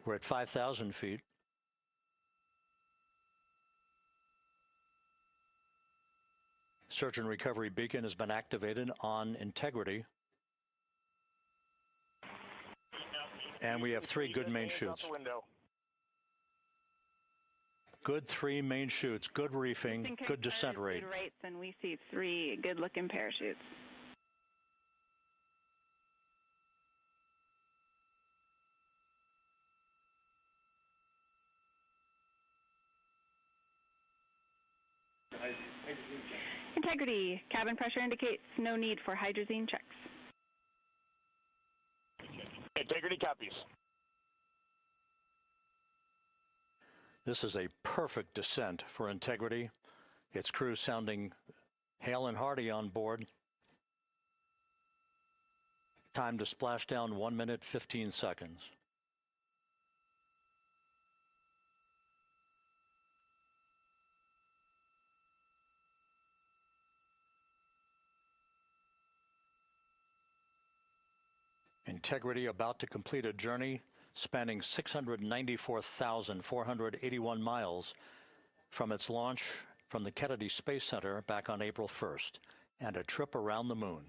We're at 5,000 feet. Search and recovery beacon has been activated on integrity. And we have 3 good main chutes. Good 3 main chutes, good reefing, good descent rate. Good rates, and we see 3 good-looking parachutes. Integrity, cabin pressure indicates no need for hydrazine checks. Integrity copies. This is a perfect descent for Integrity. Its crew sounding hale and hearty on board. Time to splash down 1 minute, 15 seconds. Integrity about to complete a journey spanning 694,481 miles from its launch from the Kennedy Space Center back on April 1st, and a trip around the moon.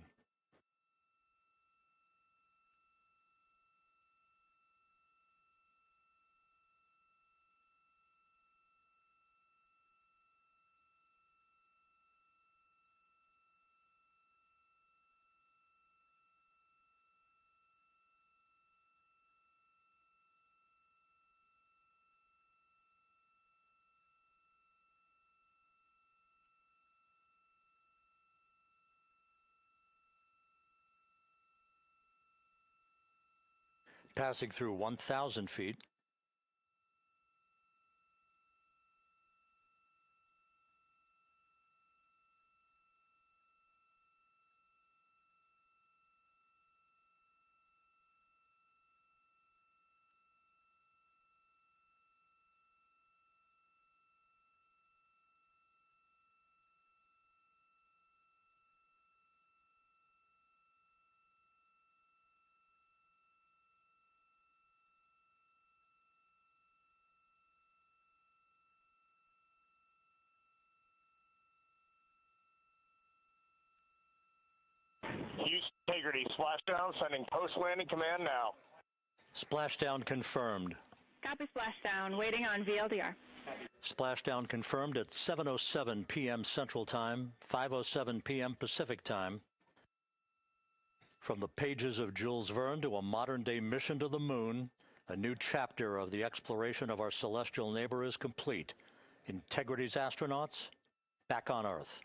Passing through 1,000 feet. Use Integrity, splashdown, sending post-landing command now. Splashdown confirmed. Copy splashdown, waiting on VLDR. Splashdown confirmed at 7:07 p.m. Central Time, 5:07 p.m. Pacific Time. From the pages of Jules Verne to a modern-day mission to the moon, a new chapter of the exploration of our celestial neighbor is complete. Integrity's astronauts back on Earth.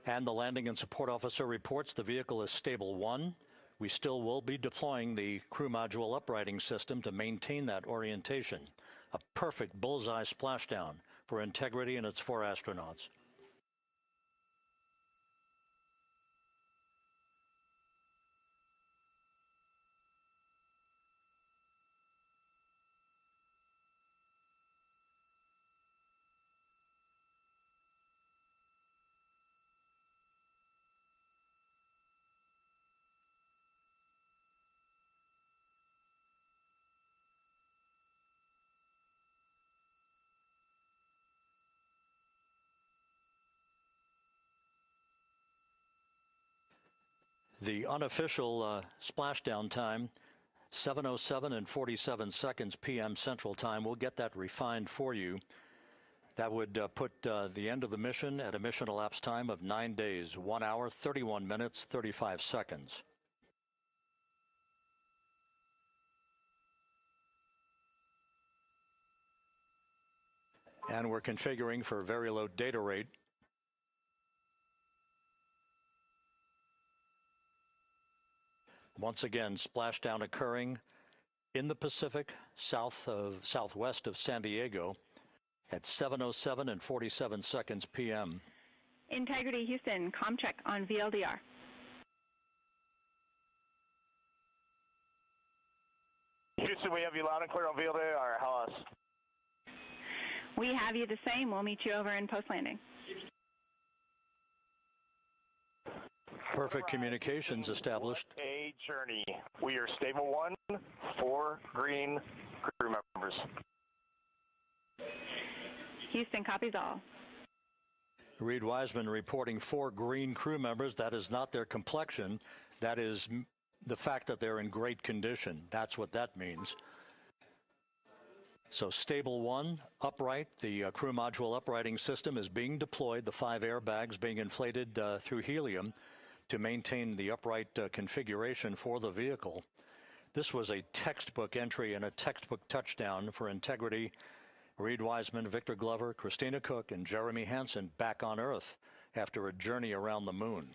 And the landing and support officer reports the vehicle is stable 1. We still will be deploying the crew module uprighting system to maintain that orientation. A perfect bullseye splashdown for Integrity and its 4 astronauts. The unofficial splashdown time, 7:07 and 47 seconds p.m. Central Time. We'll get that refined for you. That would put the end of the mission at a mission elapsed time of 9 days, 1 hour, 31 minutes, 35 seconds. And we're configuring for very low data rate. Once again, splashdown occurring in the Pacific, southwest of San Diego at 7:07 and 47 seconds p.m. Integrity Houston, comm check on VLDR. Houston, we have you loud and clear on VLDR. How us? We have you the same. We'll meet you over in post-landing. perfect communications established. What a journey. We are stable 1, 4 green crew members. Houston copies all. Reed Wiseman reporting 4 green crew members. That is not their complexion. That is the fact that they're in great condition. That's what that means. So stable 1, upright. The crew module uprighting system is being deployed. The 5 airbags being inflated through helium to maintain the upright configuration for the vehicle. This was a textbook entry and a textbook touchdown for integrity. Reed Wiseman, Victor Glover, Christina Cook, and Jeremy Hansen back on Earth after a journey around the moon.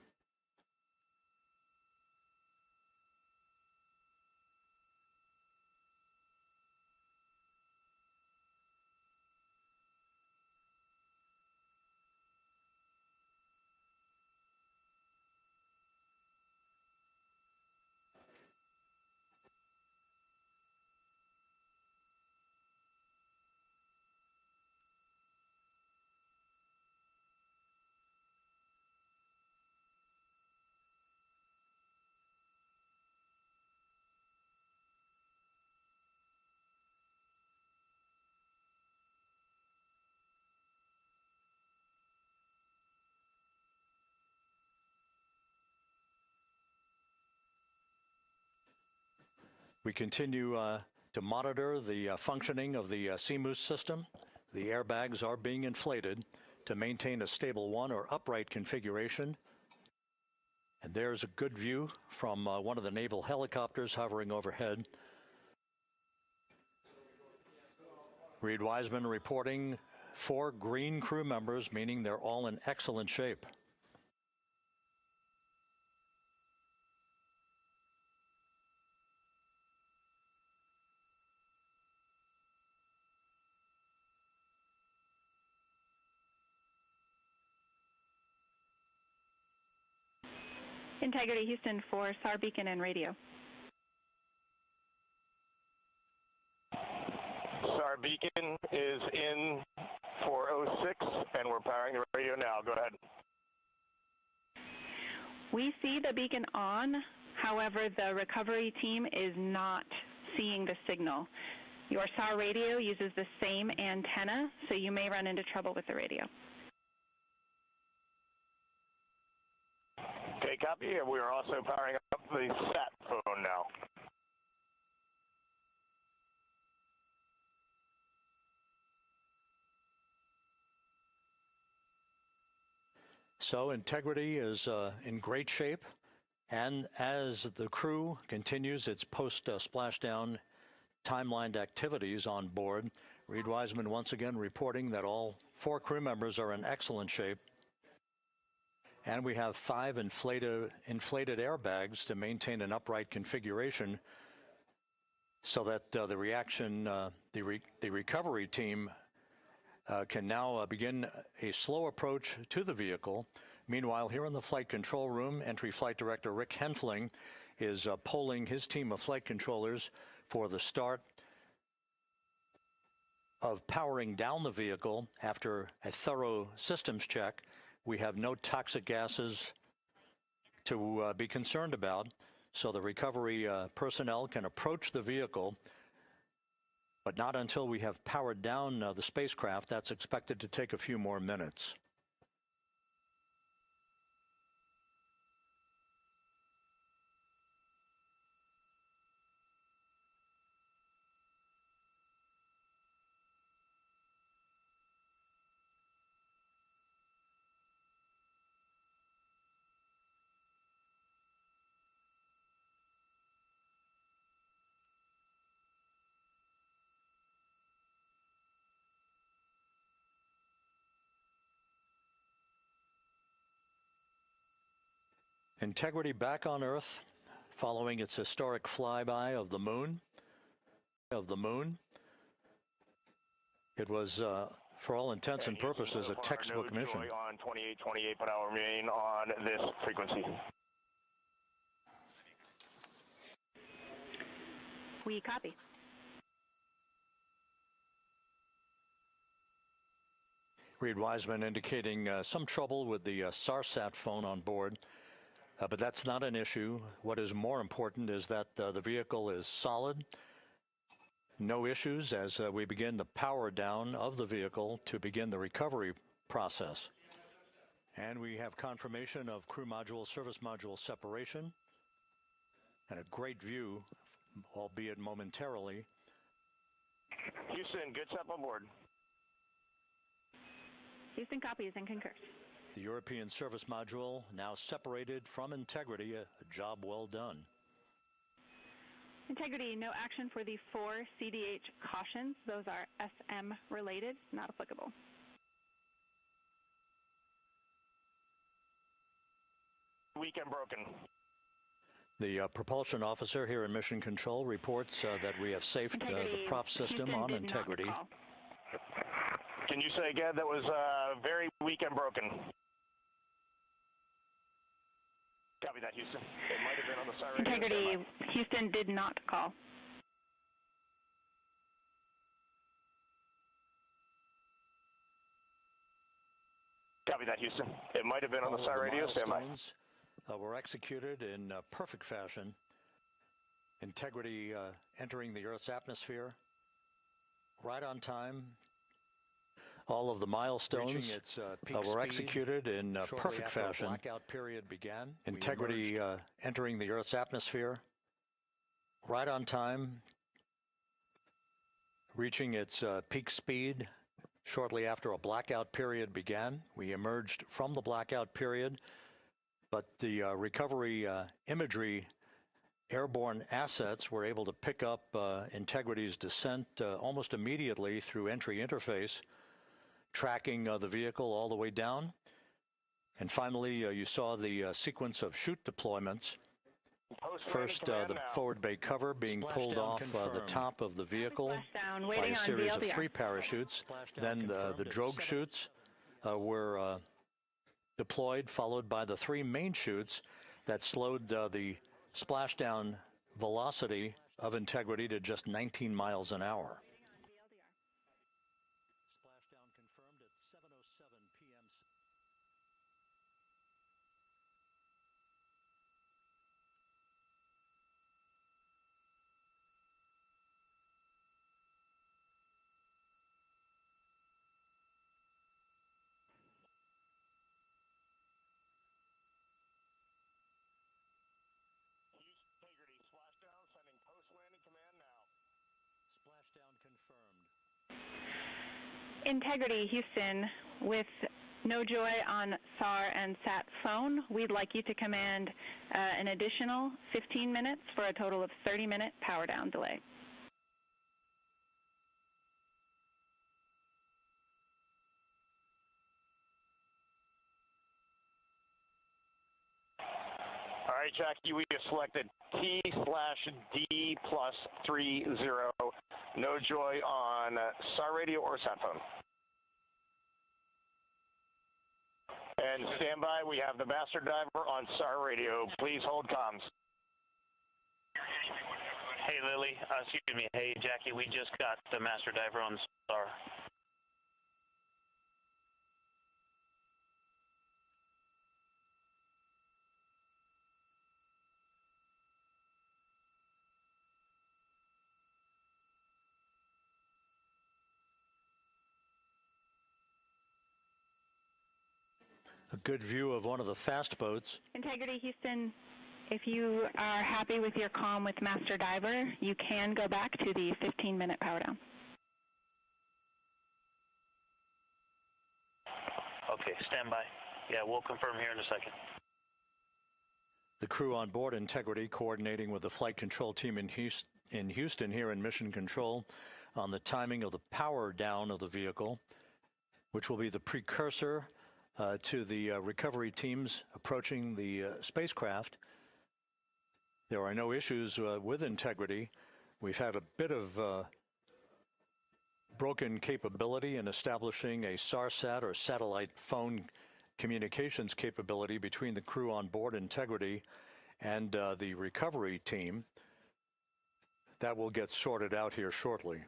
We continue to monitor the functioning of the CMOOS system. The airbags are being inflated to maintain a stable 1 or upright configuration. And there's a good view from one of the naval helicopters hovering overhead. Reed Wiseman reporting 4 green crew members, meaning they're all in excellent shape. Integrity Houston for SAR beacon and radio. SAR beacon is in 406, and we're powering the radio now. Go ahead. We see the beacon on. However, the recovery team is not seeing the signal. Your SAR radio uses the same antenna, so you may run into trouble with the radio. Okay, copy. And we are also powering up the sat phone now. So integrity is in great shape, and as the crew continues its post-splashdown timelined activities on board, Reed Wiseman once again reporting that all 4 crew members are in excellent shape. And we have 5 inflated airbags to maintain an upright configuration so that the recovery team can now begin a slow approach to the vehicle. Meanwhile, here in the flight control room, Entry Flight Director Rick Henfling is polling his team of flight controllers for the start of powering down the vehicle after a thorough systems check. We have no toxic gases to be concerned about, so the recovery personnel can approach the vehicle, but not until we have powered down the spacecraft. That's expected to take a few more minutes. Integrity back on Earth, following its historic flyby of the moon. It was, for all intents and purposes, a textbook mission. On 28, but I'll remain on this frequency. We copy. Reed Wiseman indicating some trouble with the SARSAT phone on board. But that's not an issue. What is more important is that the vehicle is solid. No issues as we begin the power down of the vehicle to begin the recovery process. And we have confirmation of crew module, service module separation, and a great view, albeit momentarily. Houston, good step on board. Houston copies and concurs. The European service module now separated from Integrity, a job well done. Integrity, no action for the 4 CDH cautions. Those are SM related, not applicable. Weekend broken. The propulsion officer here in Mission Control reports that we have safed the prop system on Integrity. Can you say again? That was very weekend broken. Copy that, Houston. It might have been on the side radio. Integrity, Houston did not call. Copy that, Houston. It might have been on the side radio. Stand by. Were executed in perfect fashion. Integrity entering the Earth's atmosphere right on time. All of the milestones were executed in perfect fashion. The blackout period began. Integrity entering the Earth's atmosphere right on time, reaching its peak speed shortly after a blackout period began. We emerged from the blackout period, but the recovery imagery airborne assets were able to pick up Integrity's descent almost immediately through entry interface, tracking the vehicle all the way down. And finally, you saw the sequence of chute deployments. First, the forward bay cover being pulled off the top of the vehicle by a series of 3 parachutes. Then the drogue chutes were deployed, followed by the 3 main chutes that slowed the splashdown velocity of Integrity to just 19 miles an hour. Splashdown confirmed at 7:07 p.m. Integrity, splashdown, sending post-landing command now. Splashdown confirmed. Integrity, Houston, with no joy on SAR and SAT phone, we'd like you to command an additional 15 minutes for a total of 30-minute power down delay. All right, Jackie, we have selected T/D+30. No joy on SAR radio or sat phone. And stand by, we have the master diver on SAR radio. Please hold comms. Hey, Lily. Excuse me. Hey, Jackie, we just got the master diver on SAR. A good view of one of the fast boats. Integrity, Houston, if you are happy with your comm with Master Diver, you can go back to the 15-minute power down. Okay, stand by. Yeah, we'll confirm here in a second. The crew on board Integrity coordinating with the flight control team in Houston here in Mission Control on the timing of the power down of the vehicle, which will be the precursor to the recovery teams approaching the spacecraft. There are no issues with Integrity. We've had a bit of broken capability in establishing a SARSAT or satellite phone communications capability between the crew on board Integrity and the recovery team. That will get sorted out here shortly.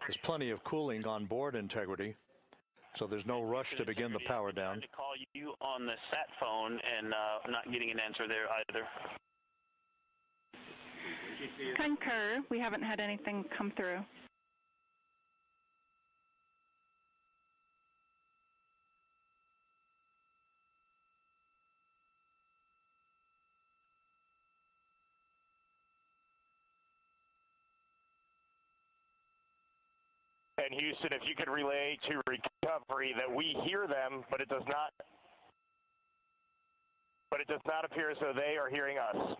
There's plenty of cooling on board Integrity. So there's no rush to begin the power down. I tried to call you on the sat phone and not getting an answer there either. Concur. We haven't had anything come through. And Houston, if you could relay to recovery that we hear them, but it does not appear as though they are hearing us.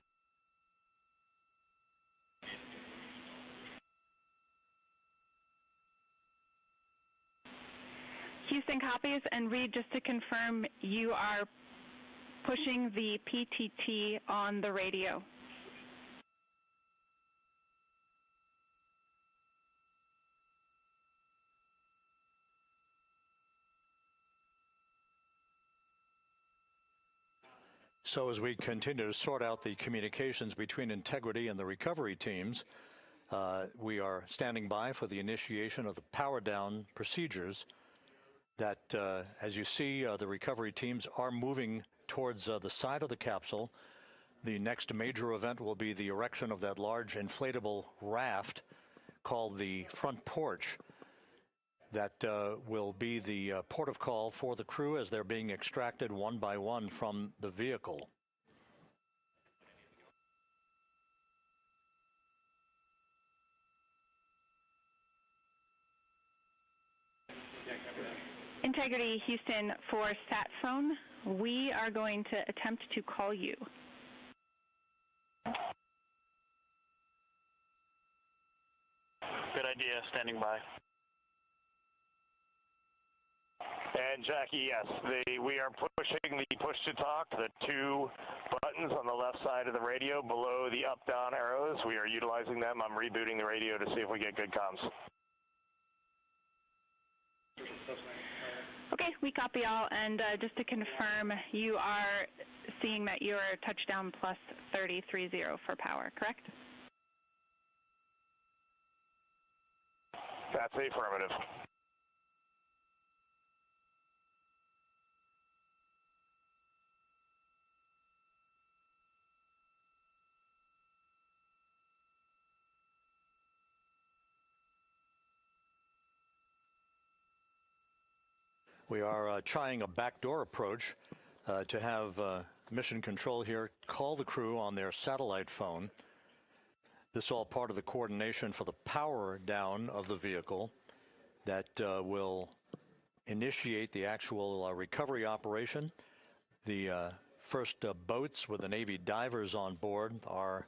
Houston copies, and Reed, just to confirm, you are pushing the PTT on the radio. So as we continue to sort out the communications between Integrity and the recovery teams, we are standing by for the initiation of the power down procedures that, as you see, the recovery teams are moving towards the side of the capsule. The next major event will be the erection of that large inflatable raft called the front porch. That will be the port of call for the crew as they're being extracted one by one from the vehicle. Integrity, Houston, for sat phone, we are going to attempt to call you. Good idea, standing by. And Jackie, yes, we are pushing the push to talk, the two buttons on the left side of the radio below the up-down arrows. We are utilizing them. I'm rebooting the radio to see if we get good comms. Okay, we copy all, and just to confirm, you are seeing that you are touchdown plus 3030 for power, correct? That's affirmative. We are trying a backdoor approach to have Mission Control here call the crew on their satellite phone. This is all part of the coordination for the power down of the vehicle that will initiate the actual recovery operation. The first boats with the Navy divers on board are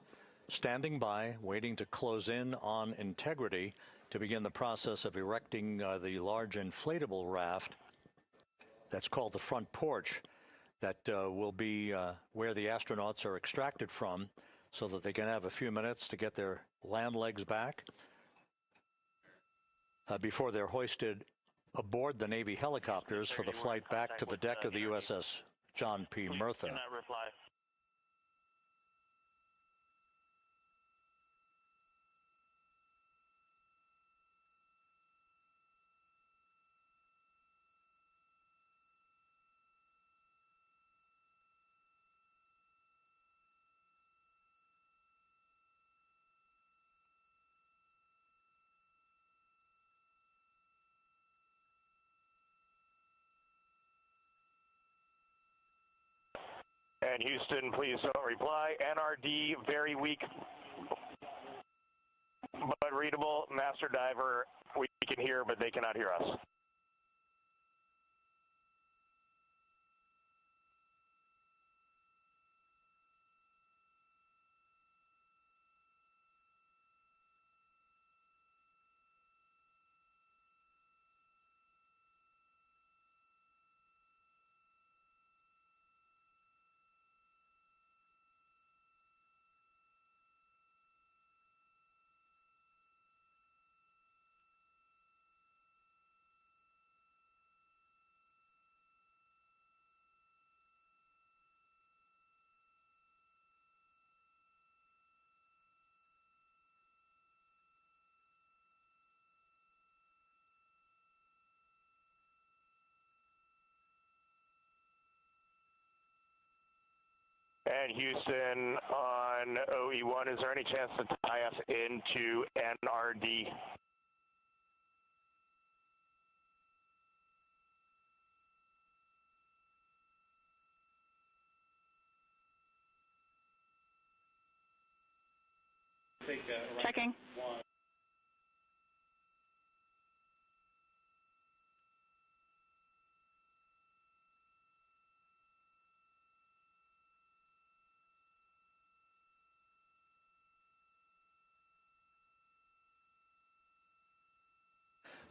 standing by, waiting to close in on Integrity to begin the process of erecting the large inflatable raft. That's called the front porch. That will be where the astronauts are extracted from so that they can have a few minutes to get their land legs back before they're hoisted aboard the Navy helicopters for the flight back to the deck of the USS John P. Murtha. And Houston, please don't reply. NRD, very weak, but readable. Master Diver, we can hear, but they cannot hear us. And Houston on OE1, is there any chance to tie us into NRD? Checking.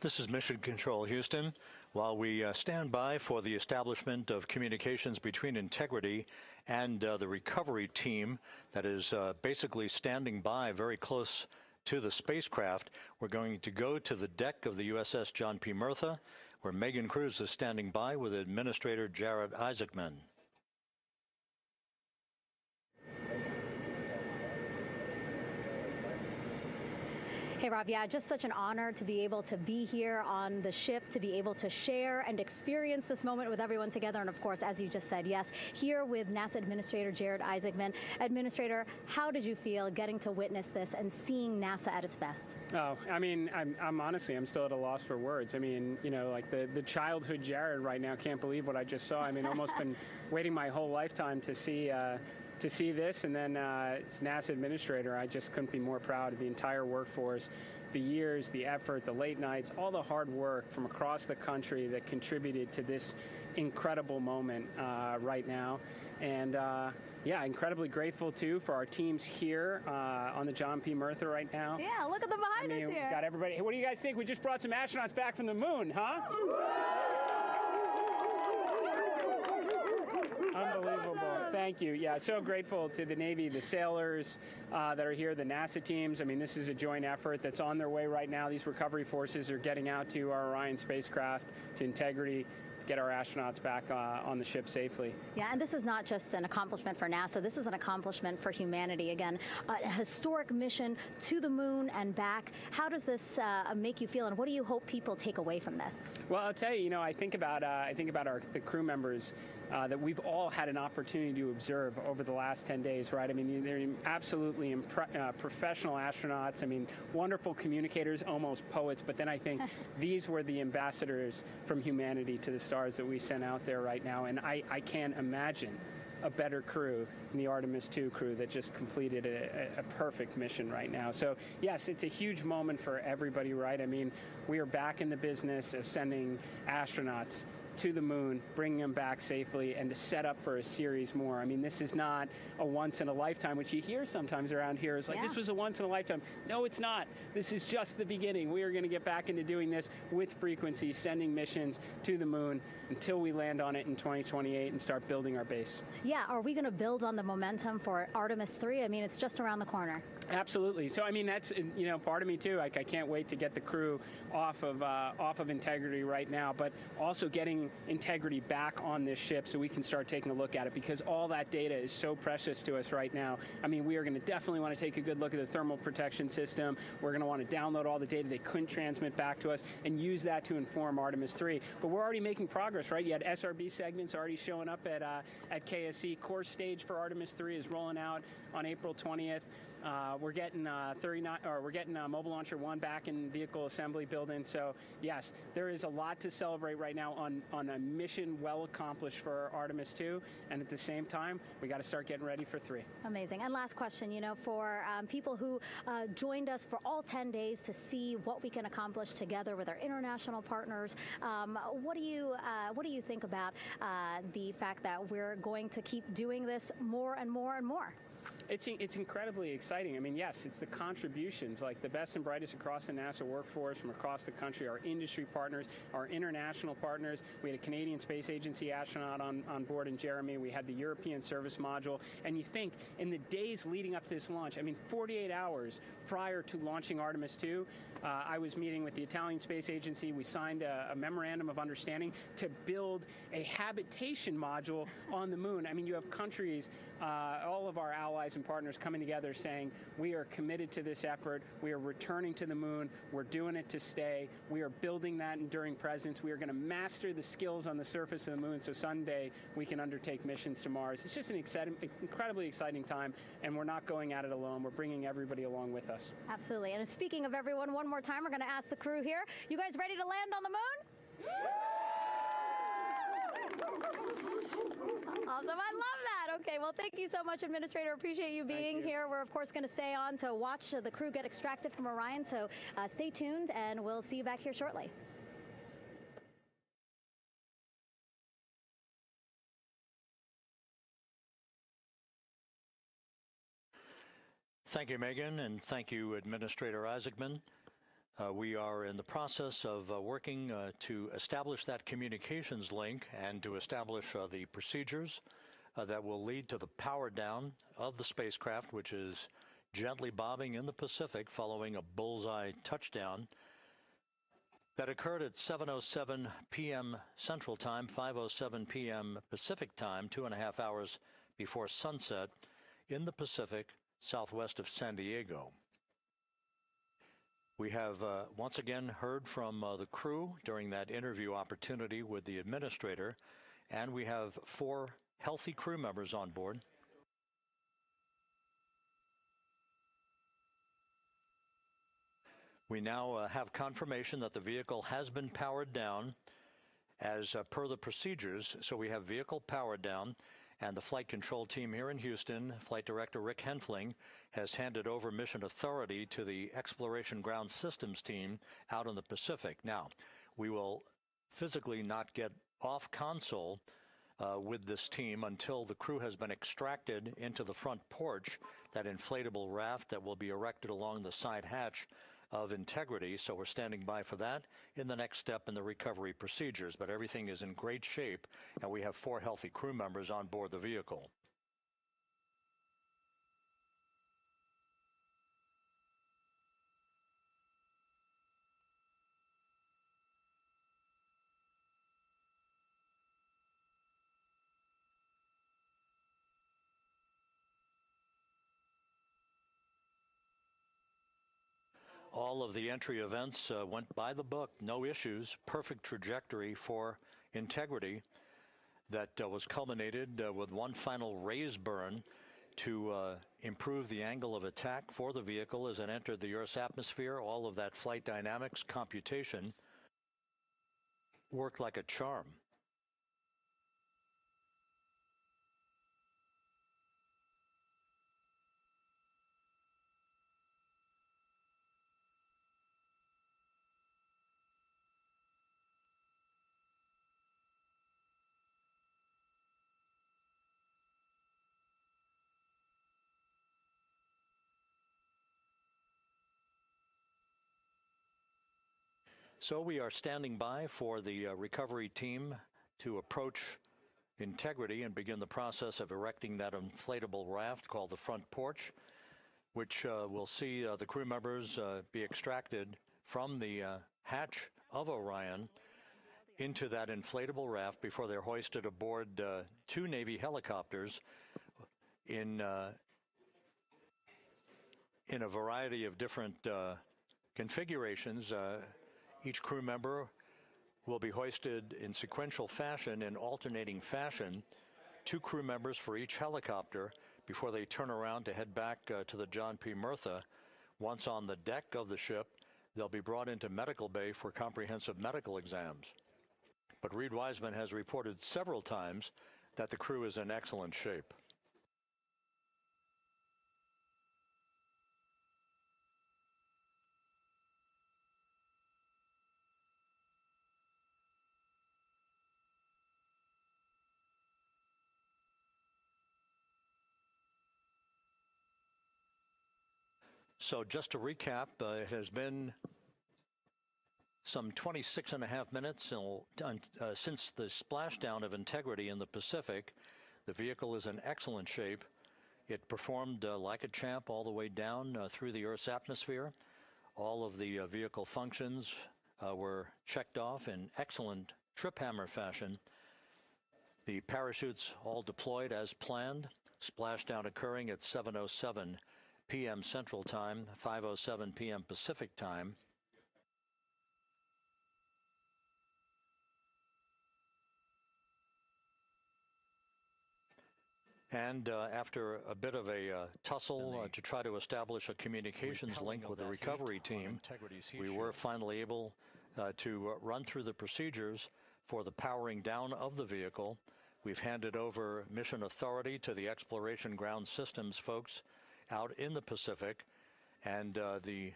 This is Mission Control, Houston. While we stand by for the establishment of communications between Integrity and the recovery team that is basically standing by very close to the spacecraft, we're going to go to the deck of the USS John P. Murtha, where Megan Cruz is standing by with Administrator Jared Isaacman. Hey, Rob, yeah, just such an honor to be able to be here on the ship, to be able to share and experience this moment with everyone together. And of course, as you just said, yes, here with NASA Administrator Jared Isaacman. Administrator, how did you feel getting to witness this and seeing NASA at its best? Oh, I mean, I'm honestly, I'm still at a loss for words. I mean, you know, like the childhood Jared right now can't believe what I just saw. I mean, almost been waiting my whole lifetime to see this, and then it's NASA Administrator. I just couldn't be more proud of the entire workforce, the years, the effort, the late nights, all the hard work from across the country that contributed to this incredible moment right now. And yeah, incredibly grateful too for our teams here on the John P. Murtha right now. Yeah, look at them behind us here. Got everybody. Hey, what do you guys think? We just brought some astronauts back from the moon, huh? Unbelievable. Awesome. Thank you. Yeah, so grateful to the Navy, the sailors that are here, the NASA teams. I mean, this is a joint effort that's on their way right now. These recovery forces are getting out to our Orion spacecraft, to Integrity, to get our astronauts back on the ship safely. Yeah, and this is not just an accomplishment for NASA. This is an accomplishment for humanity. Again, a historic mission to the moon and back. How does this make you feel, and what do you hope people take away from this? Well, I'll tell you, I think about the crew members that we've all had an opportunity to observe over the last 10 days, right? I mean, they're absolutely professional astronauts. I mean, wonderful communicators, almost poets. But then I think these were the ambassadors from humanity to the stars that we sent out there right now. And I can't imagine a better crew than the Artemis 2 crew that just completed a perfect mission right now. So yes, it's a huge moment for everybody, right? I mean, we are back in the business of sending astronauts to the moon, bringing them back safely, and to set up for a series more. I mean, this is not a once in a lifetime, which you hear sometimes around here. It's like, this was a once in a lifetime. No, it's not. This is just the beginning. We are going to get back into doing this with frequency, sending missions to the moon until we land on it in 2028 and start building our base. Yeah, are we going to build on the momentum for Artemis 3? I mean, it's just around the corner. Absolutely. So, I mean, that's, part of me too. Like, I can't wait to get the crew off of Integrity right now, but also getting Integrity back on this ship so we can start taking a look at it, because all that data is so precious to us right now. I mean, we are going to definitely want to take a good look at the thermal protection system. We're going to want to download all the data they couldn't transmit back to us and use that to inform Artemis 3. But we're already making progress, right? You had SRB segments already showing up at KSC. Core stage for Artemis 3 is rolling out on April 20th. We're getting Mobile Launcher 1 back in vehicle assembly building. So yes, there is a lot to celebrate right now on a mission well accomplished for Artemis 2, and at the same time, we got to start getting ready for 3. Amazing. And last question, for people who joined us for all 10 days to see what we can accomplish together with our international partners, what do you think about the fact that we're going to keep doing this more and more and more? It's incredibly exciting. I mean, yes, it's the contributions, like the best and brightest across the NASA workforce from across the country, our industry partners, our international partners. We had a Canadian Space Agency astronaut on board in Jeremy. We had the European Service Module. And you think, in the days leading up to this launch, I mean, 48 hours prior to launching Artemis 2, I was meeting with the Italian Space Agency. We signed a memorandum of understanding to build a habitation module on the moon. I mean, you have countries, all of our allies and partners coming together saying, we are committed to this effort. We are returning to the moon. We're doing it to stay. We are building that enduring presence. We are going to master the skills on the surface of the moon so someday we can undertake missions to Mars. It's just an incredibly exciting time, and we're not going at it alone. We're bringing everybody along with us. Absolutely. And speaking of everyone, one more time, we're going to ask the crew here, you guys ready to land on the moon? Awesome. I love that. Okay, well, thank you so much, Administrator. Appreciate you being here. We're, of course, going to stay on to watch the crew get extracted from Orion, so stay tuned, and we'll see you back here shortly. Thank you, Megan, and thank you, Administrator Isaacman. We are in the process of working to establish that communications link and to establish the procedures that will lead to the power down of the spacecraft, which is gently bobbing in the Pacific following a bullseye touchdown that occurred at 7:07 p.m. Central Time, 5:07 p.m. Pacific Time, 2.5 hours before sunset in the Pacific, southwest of San Diego. We have once again heard from the crew during that interview opportunity with the administrator, and we have 4 healthy crew members on board. We now have confirmation that the vehicle has been powered down as per the procedures. So we have vehicle powered down, and the flight control team here in Houston, Flight Director Rick Henfling, has handed over mission authority to the Exploration Ground Systems team out in the Pacific. Now, we will physically not get off console with this team until the crew has been extracted into the front porch, that inflatable raft that will be erected along the side hatch of Integrity. So we're standing by for that in the next step in the recovery procedures. But everything is in great shape, and we have 4 healthy crew members on board the vehicle. All of the entry events went by the book, no issues, perfect trajectory for Integrity that was culminated with one final raise burn to improve the angle of attack for the vehicle as it entered the Earth's atmosphere. All of that flight dynamics computation worked like a charm. So we are standing by for the recovery team to approach Integrity and begin the process of erecting that inflatable raft called the front porch, which will see the crew members be extracted from the hatch of Orion into that inflatable raft before they're hoisted aboard 2 Navy helicopters in a variety of different configurations. Each crew member will be hoisted in sequential fashion, in alternating fashion, 2 crew members for each helicopter before they turn around to head back to the John P. Murtha. Once on the deck of the ship, they'll be brought into medical bay for comprehensive medical exams. But Reed Wiseman has reported several times that the crew is in excellent shape. So just to recap, it has been some 26.5 minutes since the splashdown of Integrity in the Pacific. The vehicle is in excellent shape. It performed like a champ all the way down through the Earth's atmosphere. All of the vehicle functions were checked off in excellent trip hammer fashion. The parachutes all deployed as planned. Splashdown occurring at 7:07 p.m. Central Time, 5:07 p.m. Pacific Time. And after a bit of a tussle to try to establish a communications link with the recovery team, we were finally able to run through the procedures for the powering down of the vehicle. We've handed over mission authority to the Exploration Ground Systems folks out in the Pacific, and the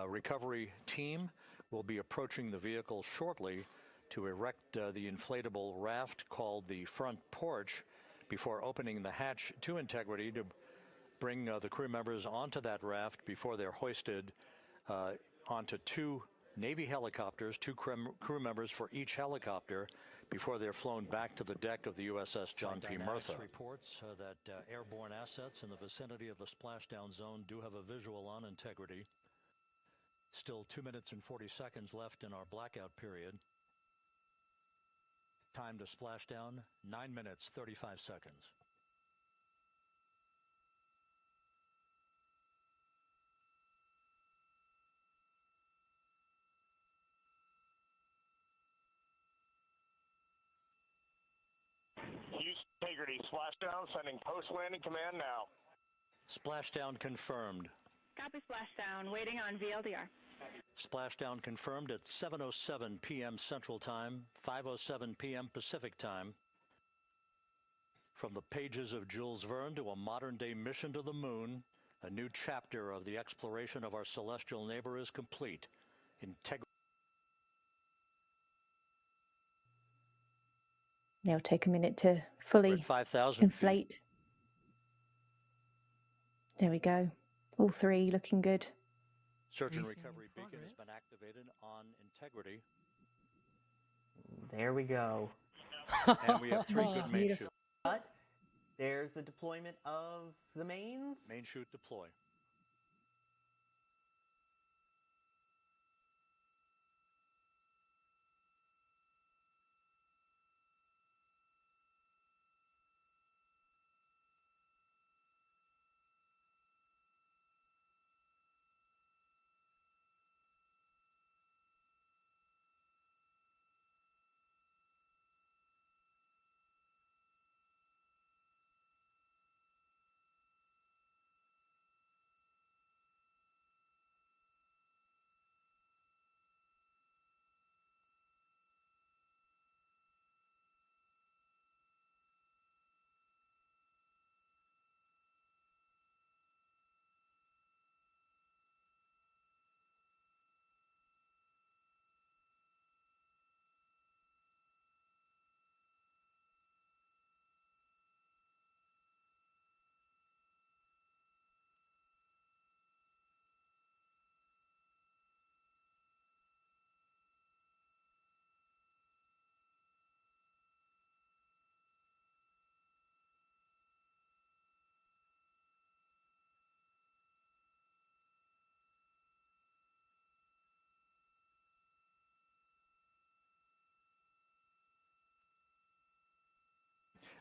recovery team will be approaching the vehicle shortly to erect the inflatable raft called the front porch before opening the hatch to Integrity to bring the crew members onto that raft before they're hoisted onto two Navy helicopters, two crew members for each helicopter, before they're flown back to the deck of the USS John P. Murtha. Reports that airborne assets in the vicinity of the splashdown zone do have a visual on Integrity. Still 2 minutes and 40 seconds left in our blackout period. Time to splashdown, 9 minutes, 35 seconds. Integrity, splashdown, sending post-landing command now. Splashdown confirmed. Copy splashdown, waiting on VLDR. Splashdown confirmed at 7:07 p.m. Central Time, 5:07 p.m. Pacific Time. From the pages of Jules Verne to a modern-day mission to the moon, a new chapter of the exploration of our celestial neighbor is complete. Now it'll take a minute to fully inflate. Feet. There we go. All three looking good. Search and recovery beacon has been activated on Integrity. There we go. And we have three good main shoots. But there's the deployment of the mains. Main shoot deploy.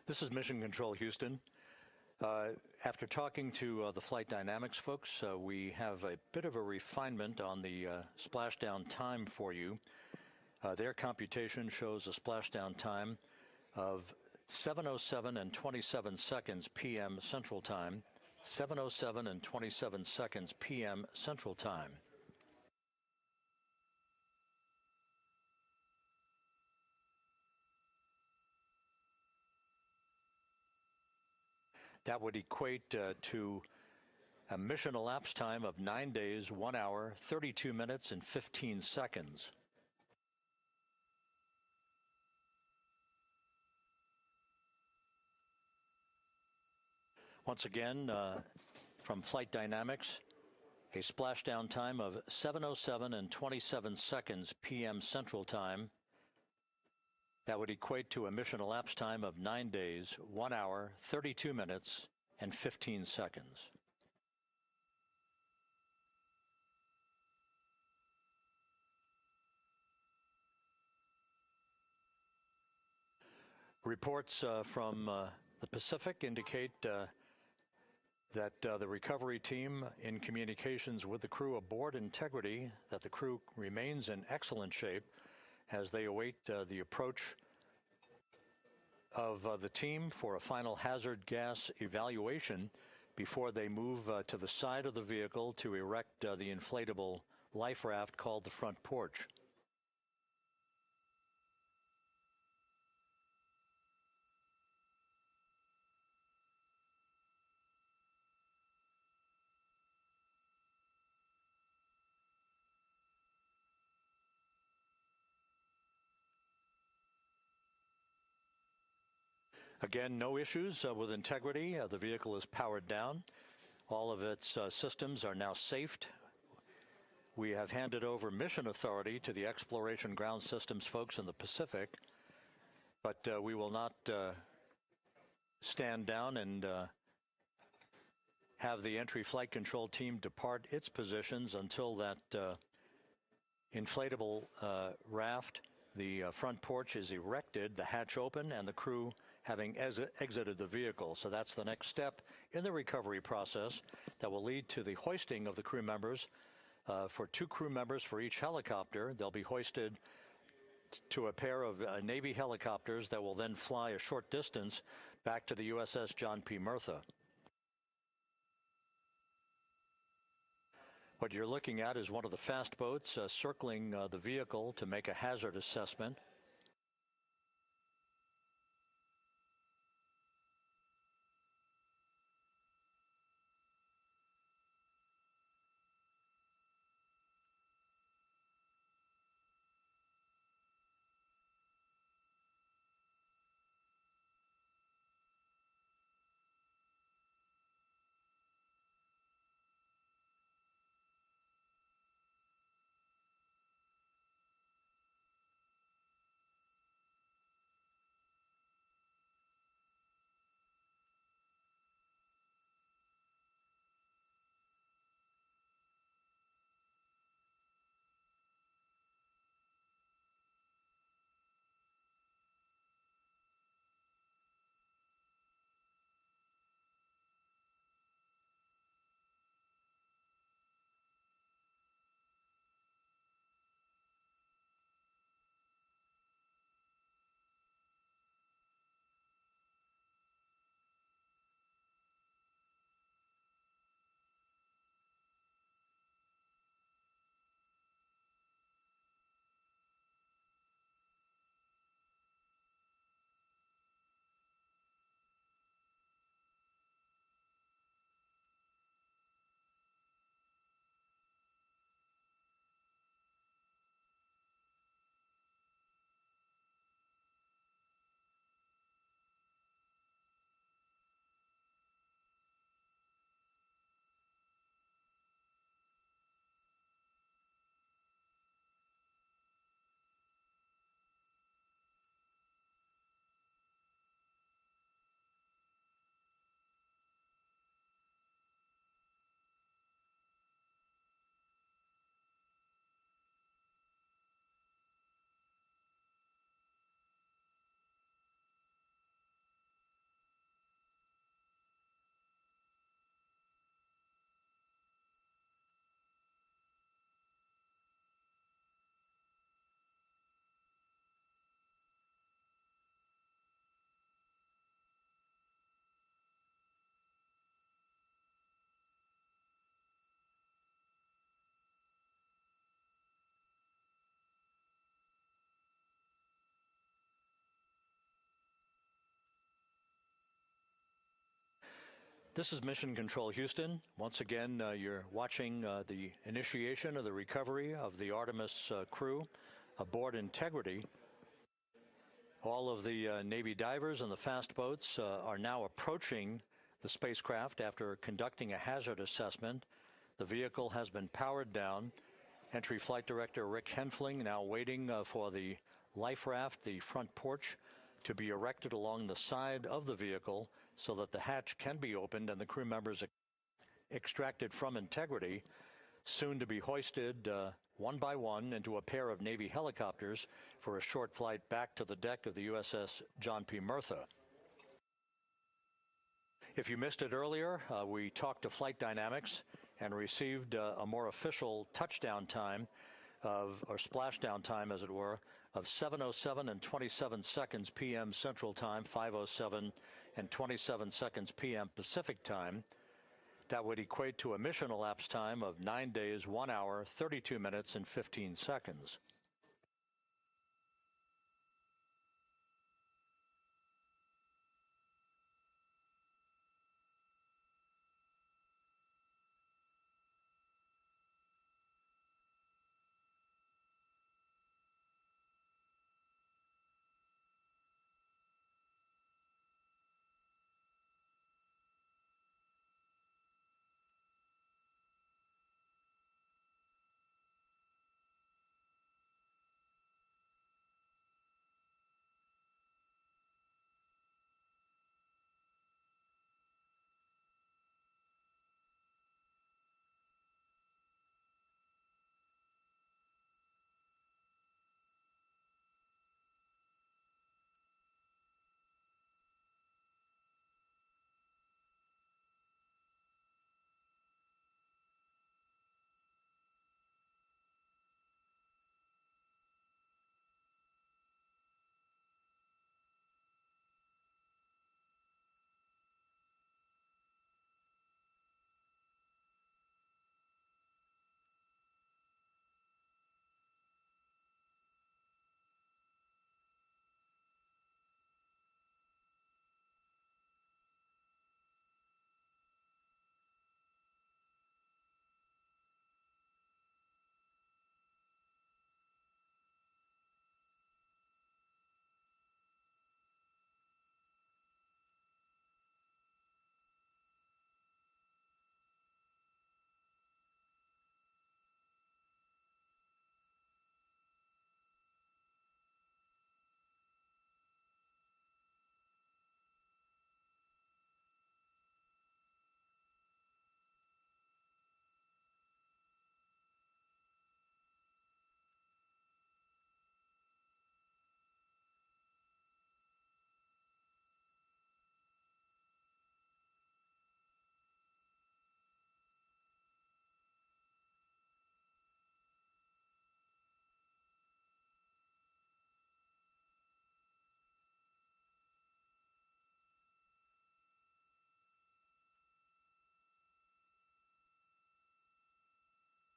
This is Mission Control Houston. After talking to the flight dynamics folks, we have a bit of a refinement on the splashdown time for you. Their computation shows a splashdown time of 7:07 and 27 seconds p.m. Central Time, 7:07 and 27 seconds p.m. Central Time. That would equate to a mission elapsed time of 9 days, 1 hour, 32 minutes, and 15 seconds. Once again, from Flight Dynamics, a splashdown time of 7:07 and 27 seconds p.m. Central Time. That would equate to a mission elapsed time of 9 days, 1 hour, 32 minutes, and 15 seconds. Reports from the Pacific indicate that the recovery team in communications with the crew aboard Integrity, that the crew remains in excellent shape as they await the approach of the team for a final hazard gas evaluation before they move to the side of the vehicle to erect the inflatable life raft called the front porch. Again, no issues with Integrity. The vehicle is powered down. All of its systems are now safed. We have handed over mission authority to the Exploration Ground Systems folks in the Pacific, but we will not stand down and have the entry flight control team depart its positions until that inflatable raft, the front porch, is erected, the hatch open, and the crew having exited the vehicle. So that's the next step in the recovery process that will lead to the hoisting of the crew members. For 2 crew members for each helicopter, they'll be hoisted to a pair of Navy helicopters that will then fly a short distance back to the USS John P. Murtha. What you're looking at is one of the fast boats circling the vehicle to make a hazard assessment. This is Mission Control Houston. Once again, you're watching the initiation of the recovery of the Artemis crew aboard Integrity. All of the Navy divers and the fast boats are now approaching the spacecraft after conducting a hazard assessment. The vehicle has been powered down. Entry Flight Director Rick Henfling now waiting for the life raft, the front porch, to be erected along the side of the vehicle so that the hatch can be opened and the crew members extracted from Integrity, soon to be hoisted one by one into a pair of Navy helicopters for a short flight back to the deck of the USS John P. Murtha. If you missed it earlier, we talked to Flight Dynamics and received a more official touchdown time or splashdown time, as it were, of 7:07 and 27 seconds p.m. Central Time, 5:07 and 27 seconds p.m. Pacific Time. That would equate to a mission elapsed time of 9 days, 1 hour, 32 minutes, and 15 seconds.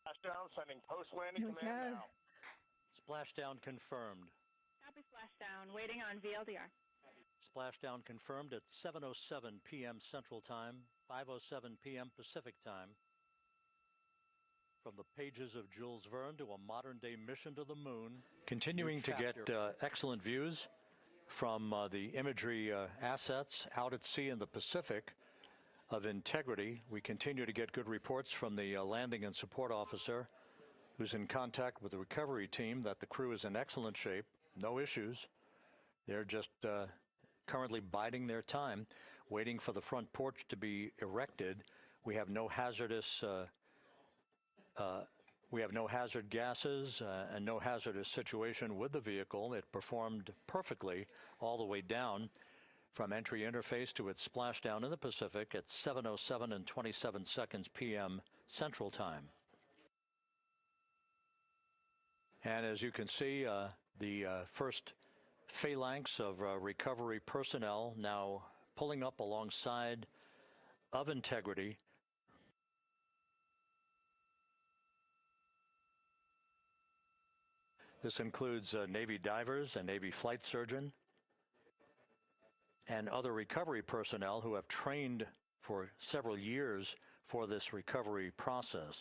Splashdown, sending post-landing command now. Splashdown confirmed. Copy splashdown, waiting on VLDR. Splashdown confirmed at 7:07 p.m. Central Time, 5:07 p.m. Pacific Time. From the pages of Jules Verne to a modern-day mission to the moon. Continuing to get excellent views from the imagery assets out at sea in the Pacific of Integrity. We continue to get good reports from the landing and support officer who's in contact with the recovery team that the crew is in excellent shape, no issues. They're just currently biding their time, waiting for the front porch to be erected. We have no hazardous hazard gases and no hazardous situation with the vehicle. It performed perfectly all the way down from entry interface to its splashdown in the Pacific at 7:07 and 27 seconds p.m. Central Time. And as you can see, the first phalanx of recovery personnel now pulling up alongside of Integrity. This includes Navy divers, a Navy flight surgeon, and other recovery personnel who have trained for several years for this recovery process.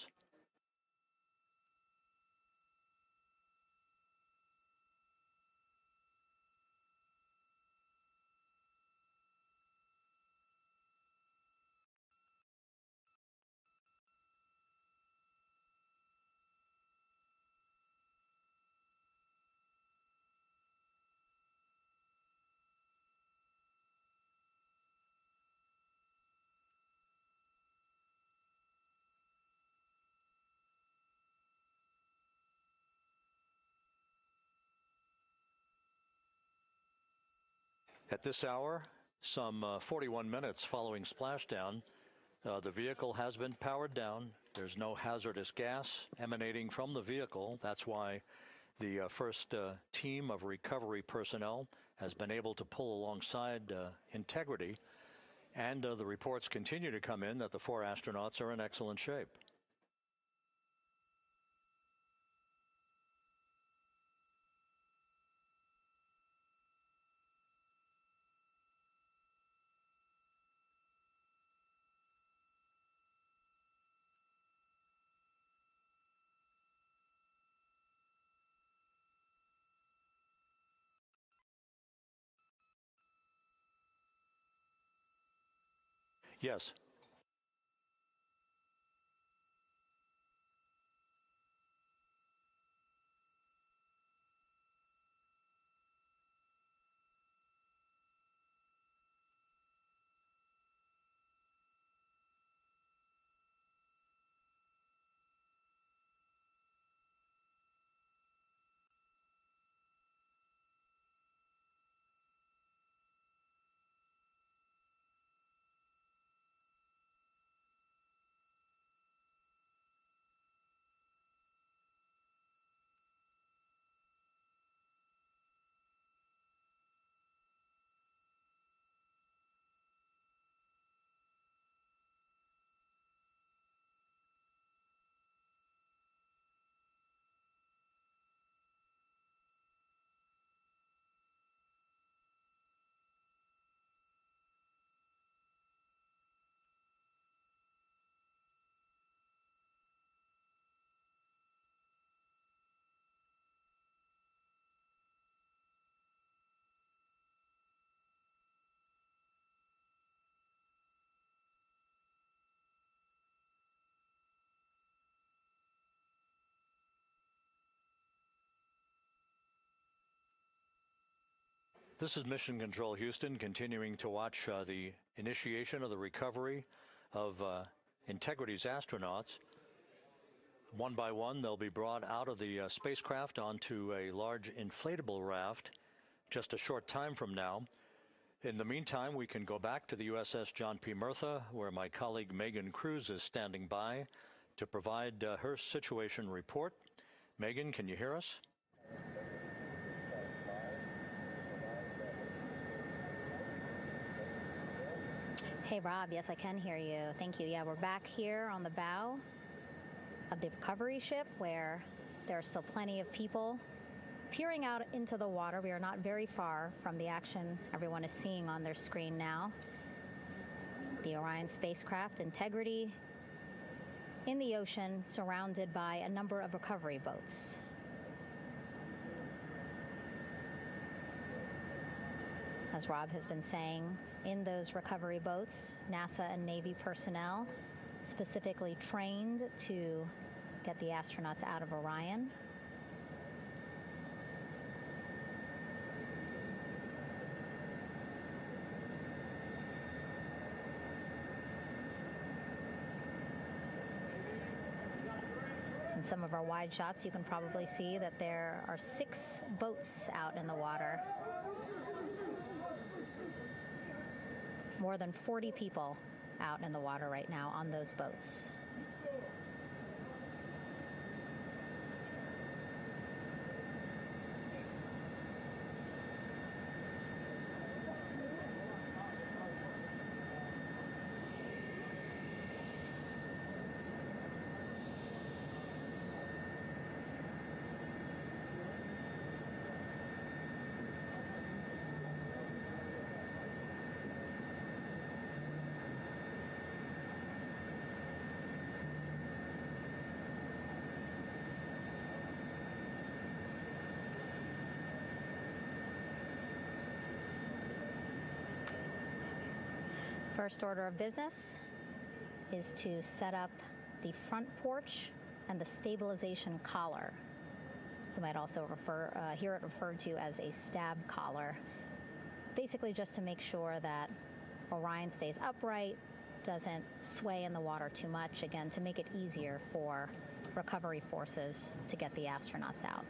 At this hour, some 41 minutes following splashdown, the vehicle has been powered down. There's no hazardous gas emanating from the vehicle. That's why the first team of recovery personnel has been able to pull alongside Integrity. And the reports continue to come in that the 4 astronauts are in excellent shape. Yes. This is Mission Control Houston, continuing to watch the initiation of the recovery of Integrity's astronauts. One by one, they'll be brought out of the spacecraft onto a large inflatable raft just a short time from now. In the meantime, we can go back to the USS John P. Murtha, where my colleague Megan Cruz is standing by to provide her situation report. Megan, can you hear us? Hey, Rob. Yes, I can hear you. Thank you. Yeah, we're back here on the bow of the recovery ship where there are still plenty of people peering out into the water. We are not very far from the action everyone is seeing on their screen now. The Orion spacecraft, Integrity, in the ocean, surrounded by a number of recovery boats. As Rob has been saying, in those recovery boats, NASA and Navy personnel specifically trained to get the astronauts out of Orion. In some of our wide shots, you can probably see that there are 6 boats out in the water. More than 40 people out in the water right now on those boats. First order of business is to set up the front porch and the stabilization collar. You might also hear it referred to as a stab collar. Basically just to make sure that Orion stays upright, doesn't sway in the water too much, again, to make it easier for recovery forces to get the astronauts out.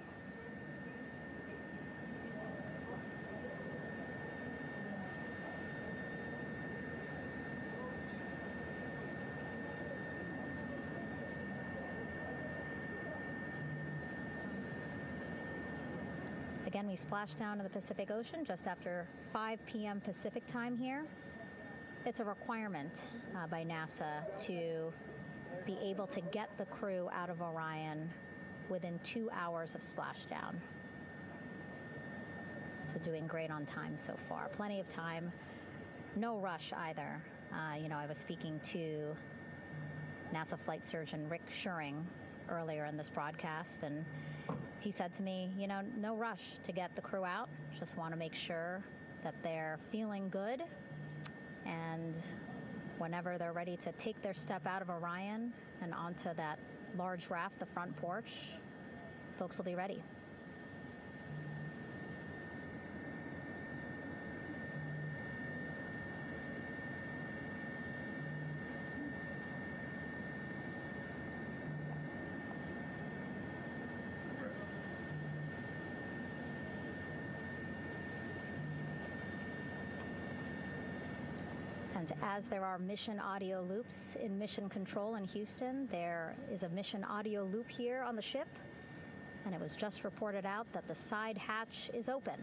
Again, we splashed down in the Pacific Ocean just after 5 p.m. Pacific time here. It's a requirement by NASA to be able to get the crew out of Orion within 2 hours of splashdown. So doing great on time so far. Plenty of time. No rush either. I was speaking to NASA flight surgeon Rick Schuring earlier in this broadcast, and he said to me, no rush to get the crew out. Just want to make sure that they're feeling good, and whenever they're ready to take their step out of Orion and onto that large raft, the front porch, folks will be ready. And as there are mission audio loops in Mission Control in Houston, there is a mission audio loop here on the ship, and it was just reported out that the side hatch is open.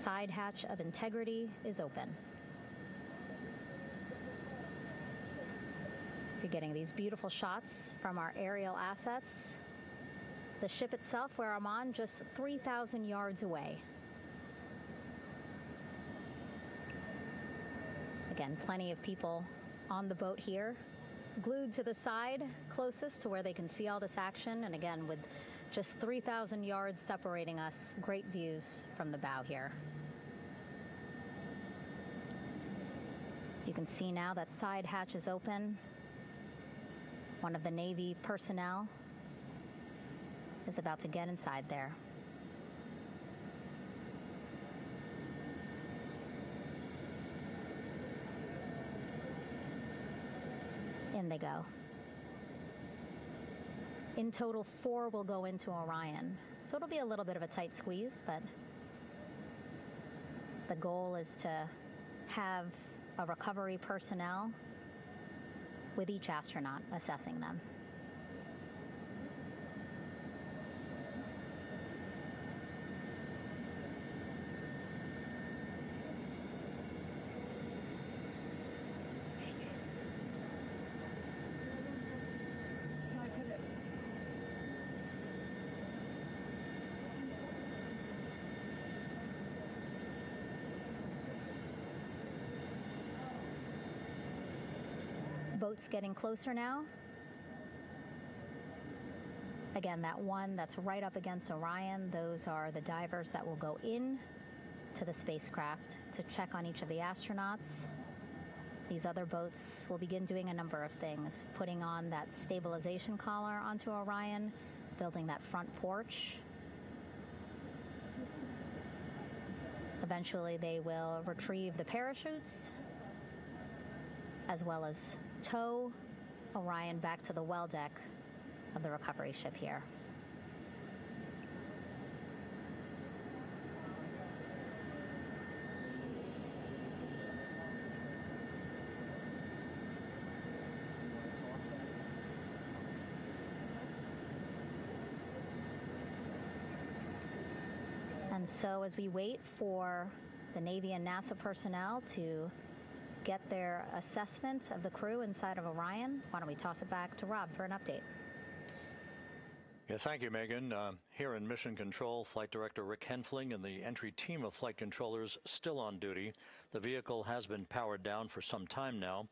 Side hatch of Integrity is open. You're getting these beautiful shots from our aerial assets. The ship itself, where I'm on, just 3,000 yards away. Again, plenty of people on the boat here, glued to the side closest to where they can see all this action. And again, with just 3,000 yards separating us, great views from the bow here. You can see now that side hatch is open. One of the Navy personnel is about to get inside there. In they go. In total, 4 will go into Orion. So it'll be a little bit of a tight squeeze, but the goal is to have a recovery personnel with each astronaut assessing them. Boats getting closer now. Again, that one that's right up against Orion, those are the divers that will go in to the spacecraft to check on each of the astronauts. These other boats will begin doing a number of things, putting on that stabilization collar onto Orion, building that front porch. Eventually, they will retrieve the parachutes, as well as tow Orion back to the well deck of the recovery ship here. And so as we wait for the Navy and NASA personnel to get their assessment of the crew inside of Orion, why don't we toss it back to Rob for an update? Yeah, thank you, Megan. Here in Mission Control, Flight Director Rick Henfling and the entry team of flight controllers still on duty. The vehicle has been powered down for some time now.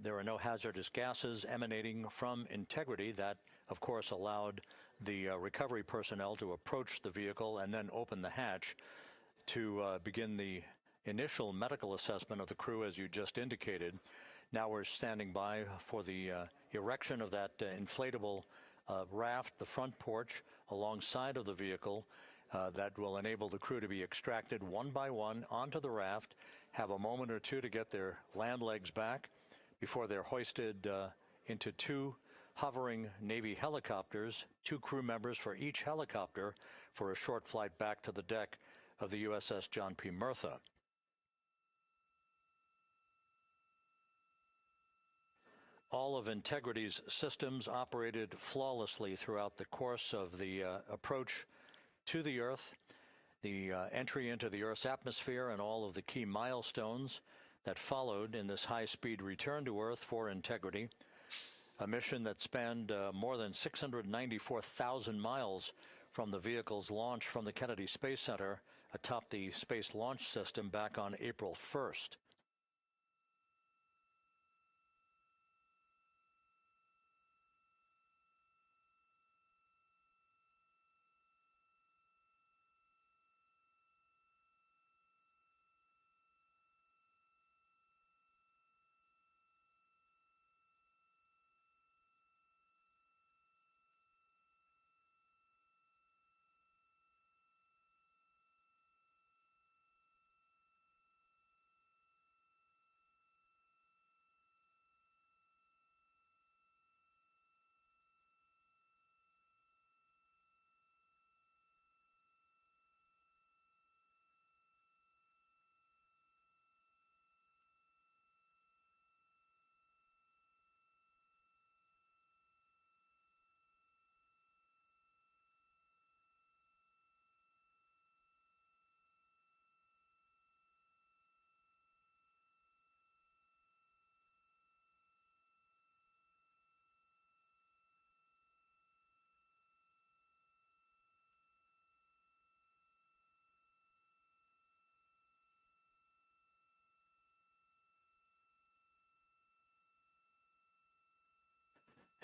There are no hazardous gases emanating from Integrity. That, of course, allowed the recovery personnel to approach the vehicle and then open the hatch to begin the initial medical assessment of the crew, as you just indicated. Now we're standing by for the erection of that inflatable raft, the front porch, alongside of the vehicle that will enable the crew to be extracted one by one onto the raft, have a moment or two to get their land legs back before they're hoisted into 2 hovering Navy helicopters, 2 crew members for each helicopter, for a short flight back to the deck of the USS John P. Murtha. All of Integrity's systems operated flawlessly throughout the course of the approach to the Earth, the entry into the Earth's atmosphere, and all of the key milestones that followed in this high-speed return to Earth for Integrity, a mission that spanned more than 694,000 miles from the vehicle's launch from the Kennedy Space Center atop the Space Launch System back on April 1st.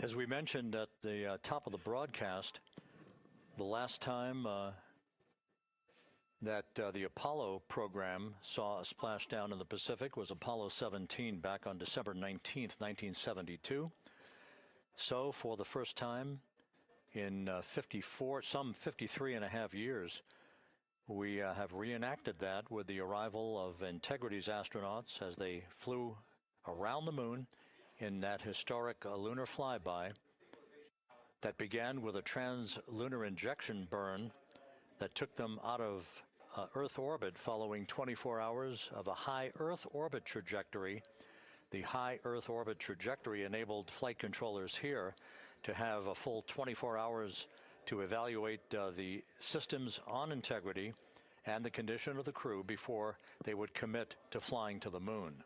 As we mentioned at the top of the broadcast, the last time that the Apollo program saw a splashdown in the Pacific was Apollo 17 back on December 19th, 1972. So for the first time in 53 and a half years, we have reenacted that with the arrival of Integrity's astronauts as they flew around the moon in that historic lunar flyby that began with a trans-lunar injection burn that took them out of Earth orbit following 24 hours of a high Earth orbit trajectory. The high Earth orbit trajectory enabled flight controllers here to have a full 24 hours to evaluate the systems on Integrity and the condition of the crew before they would commit to flying to the moon.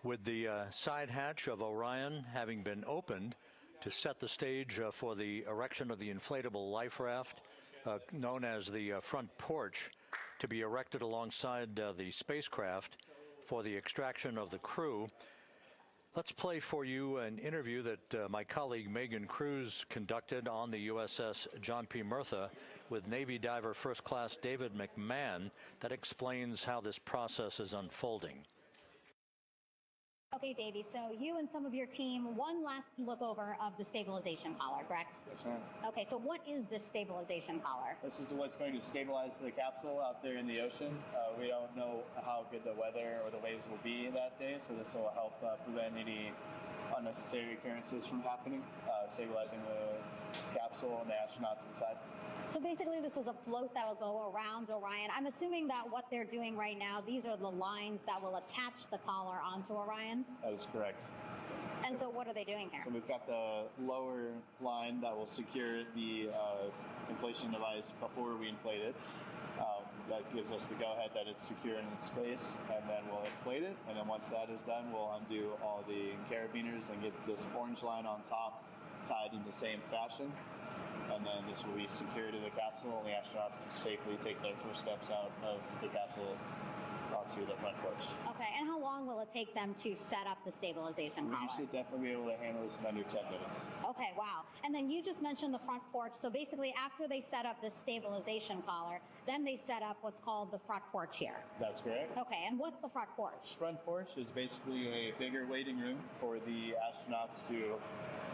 With the side hatch of Orion having been opened to set the stage for the erection of the inflatable life raft, known as the front porch, to be erected alongside the spacecraft for the extraction of the crew. Let's play for you an interview that my colleague Megan Cruz conducted on the USS John P. Murtha with Navy diver First Class David McMahon that explains how this process is unfolding. Okay, Davey, so you and some of your team, one last look over of the stabilization collar, correct? Yes, ma'am. Okay, so what is this stabilization collar? This is what's going to stabilize the capsule out there in the ocean. We don't know how good the weather or the waves will be that day, so this will help prevent any unnecessary occurrences from happening, stabilizing the capsule and the astronauts inside. So basically this is a float that will go around Orion. I'm assuming that what they're doing right now, these are the lines that will attach the collar onto Orion? That is correct. And so what are they doing here? So we've got the lower line that will secure the inflation device before we inflate it. That gives us the go-ahead that it's secure in its space, and then we'll inflate it. And then once that is done, we'll undo all the carabiners and get this orange line on top tied in the same fashion. And then this will be secured to the capsule, and the astronauts can safely take their first steps out of the capsule onto the front porch. Okay, and how long will it take them to set up the stabilization collar? We should definitely be able to handle this in under 10 minutes. Okay, wow. And then you just mentioned the front porch. So basically after they set up the stabilization collar, then they set up what's called the front porch here. That's correct. Okay, and what's the front porch? Front porch is basically a bigger waiting room for the astronauts to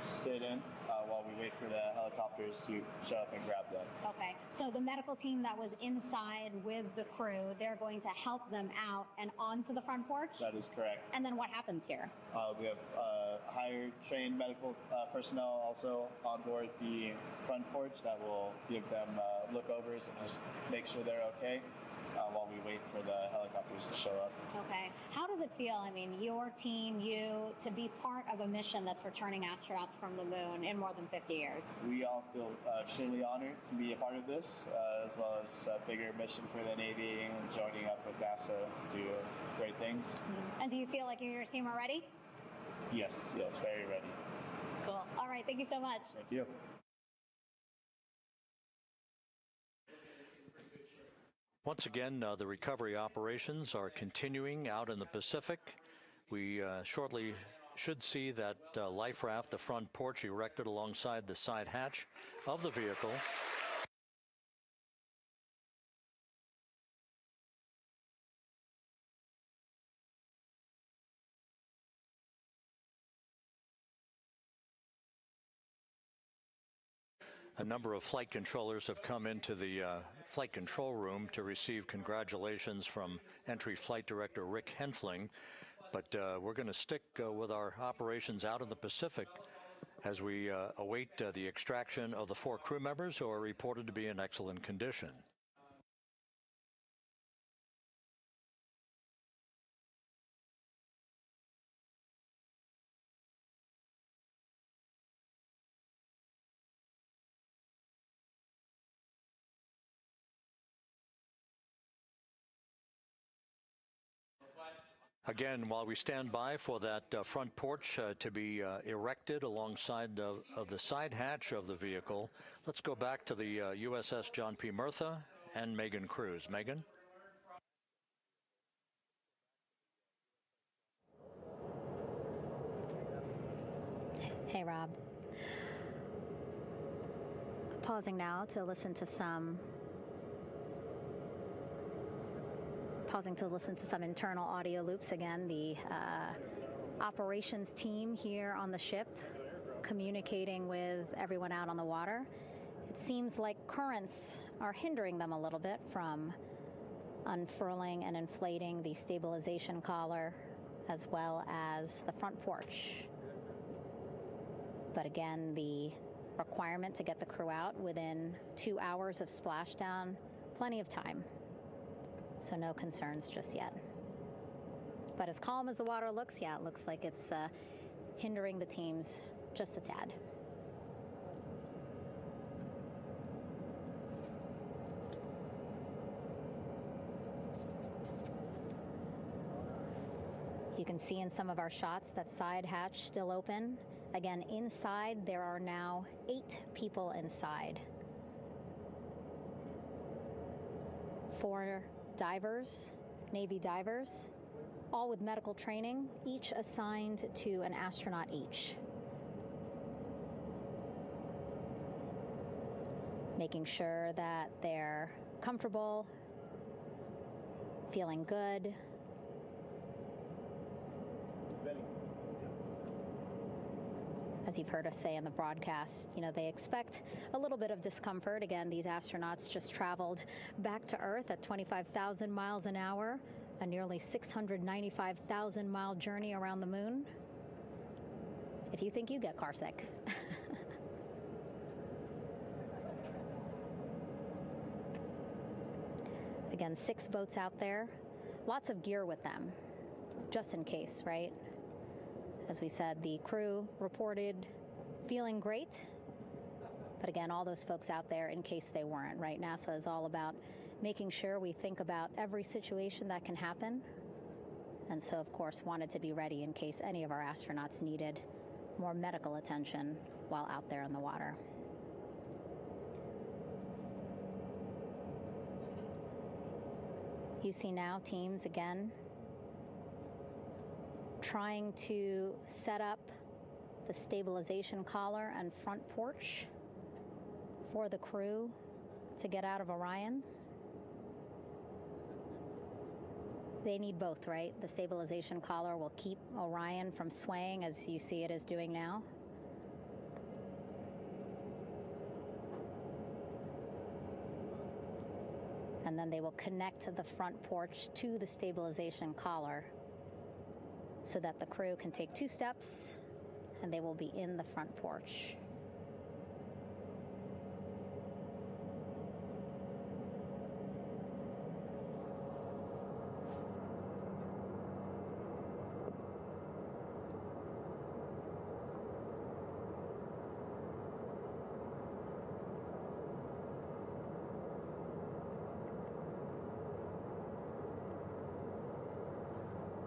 sit in while we wait for the helicopters to show up and grab them. Okay, so the medical team that was inside with the crew, they're going to help them out and onto the front porch? That is correct. And then what happens here? We have higher trained medical personnel also on board the front porch that will give them lookovers and just make sure they're okay while we wait for the helicopters to show up. Okay. How does it feel, I mean, your team, you, to be part of a mission that's returning astronauts from the moon in more than 50 years? We all feel extremely honored to be a part of this, as well as a bigger mission for the Navy and joining up with NASA to do great things. Mm-hmm. And do you feel like you and your team are ready? Yes, very ready. Cool. All right, thank you so much. Thank you. Once again, the recovery operations are continuing out in the Pacific. We shortly should see that life raft, the front porch, erected alongside the side hatch of the vehicle. A number of flight controllers have come into the flight control room to receive congratulations from Entry Flight Director Rick Henfling. But we're going to stick with our operations out in the Pacific as we await the extraction of the 4 crew members who are reported to be in excellent condition. Again, while we stand by for that front porch to be erected alongside of the side hatch of the vehicle, let's go back to the USS John P. Murtha and Megan Cruz. Megan? Hey, Rob. Pausing now to listen to some internal audio loops again. The operations team here on the ship communicating with everyone out on the water. It seems like currents are hindering them a little bit from unfurling and inflating the stabilization collar as well as the front porch. But again, the requirement to get the crew out within 2 hours of splashdown, plenty of time. So no concerns just yet. But as calm as the water looks, yeah, it looks like it's hindering the teams just a tad. You can see in some of our shots that side hatch still open. Again, inside there are now 8 people inside. 4 divers, Navy divers, all with medical training, each assigned to an astronaut each. Making sure that they're comfortable, feeling good. As you've heard us say in the broadcast, they expect a little bit of discomfort. Again, these astronauts just traveled back to Earth at 25,000 miles an hour, a nearly 695,000-mile journey around the moon. If you think you get car sick. Again, 6 boats out there, lots of gear with them, just in case, right? As we said, the crew reported feeling great, but again, all those folks out there in case they weren't, right? NASA is all about making sure we think about every situation that can happen, and so, of course, wanted to be ready in case any of our astronauts needed more medical attention while out there in the water. You see now teams, again, trying to set up the stabilization collar and front porch for the crew to get out of Orion. They need both, right? The stabilization collar will keep Orion from swaying as you see it is doing now. And then they will connect the front porch to the stabilization collar so that the crew can take 2 steps and they will be in the front porch.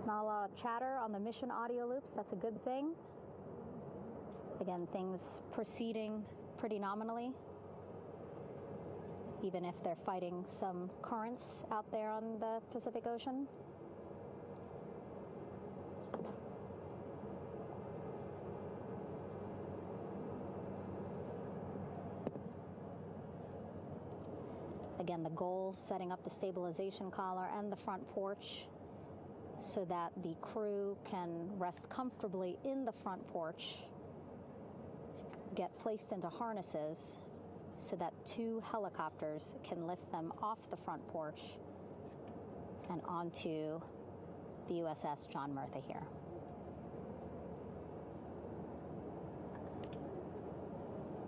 Not a lot of chatter on the mission audio loops. That's a good thing. Again, things proceeding pretty nominally, even if they're fighting some currents out there on the Pacific Ocean. Again, the goal, setting up the stabilization collar and the front porch so that the crew can rest comfortably in the front porch, get placed into harnesses so that 2 helicopters can lift them off the front porch and onto the USS John Murtha here.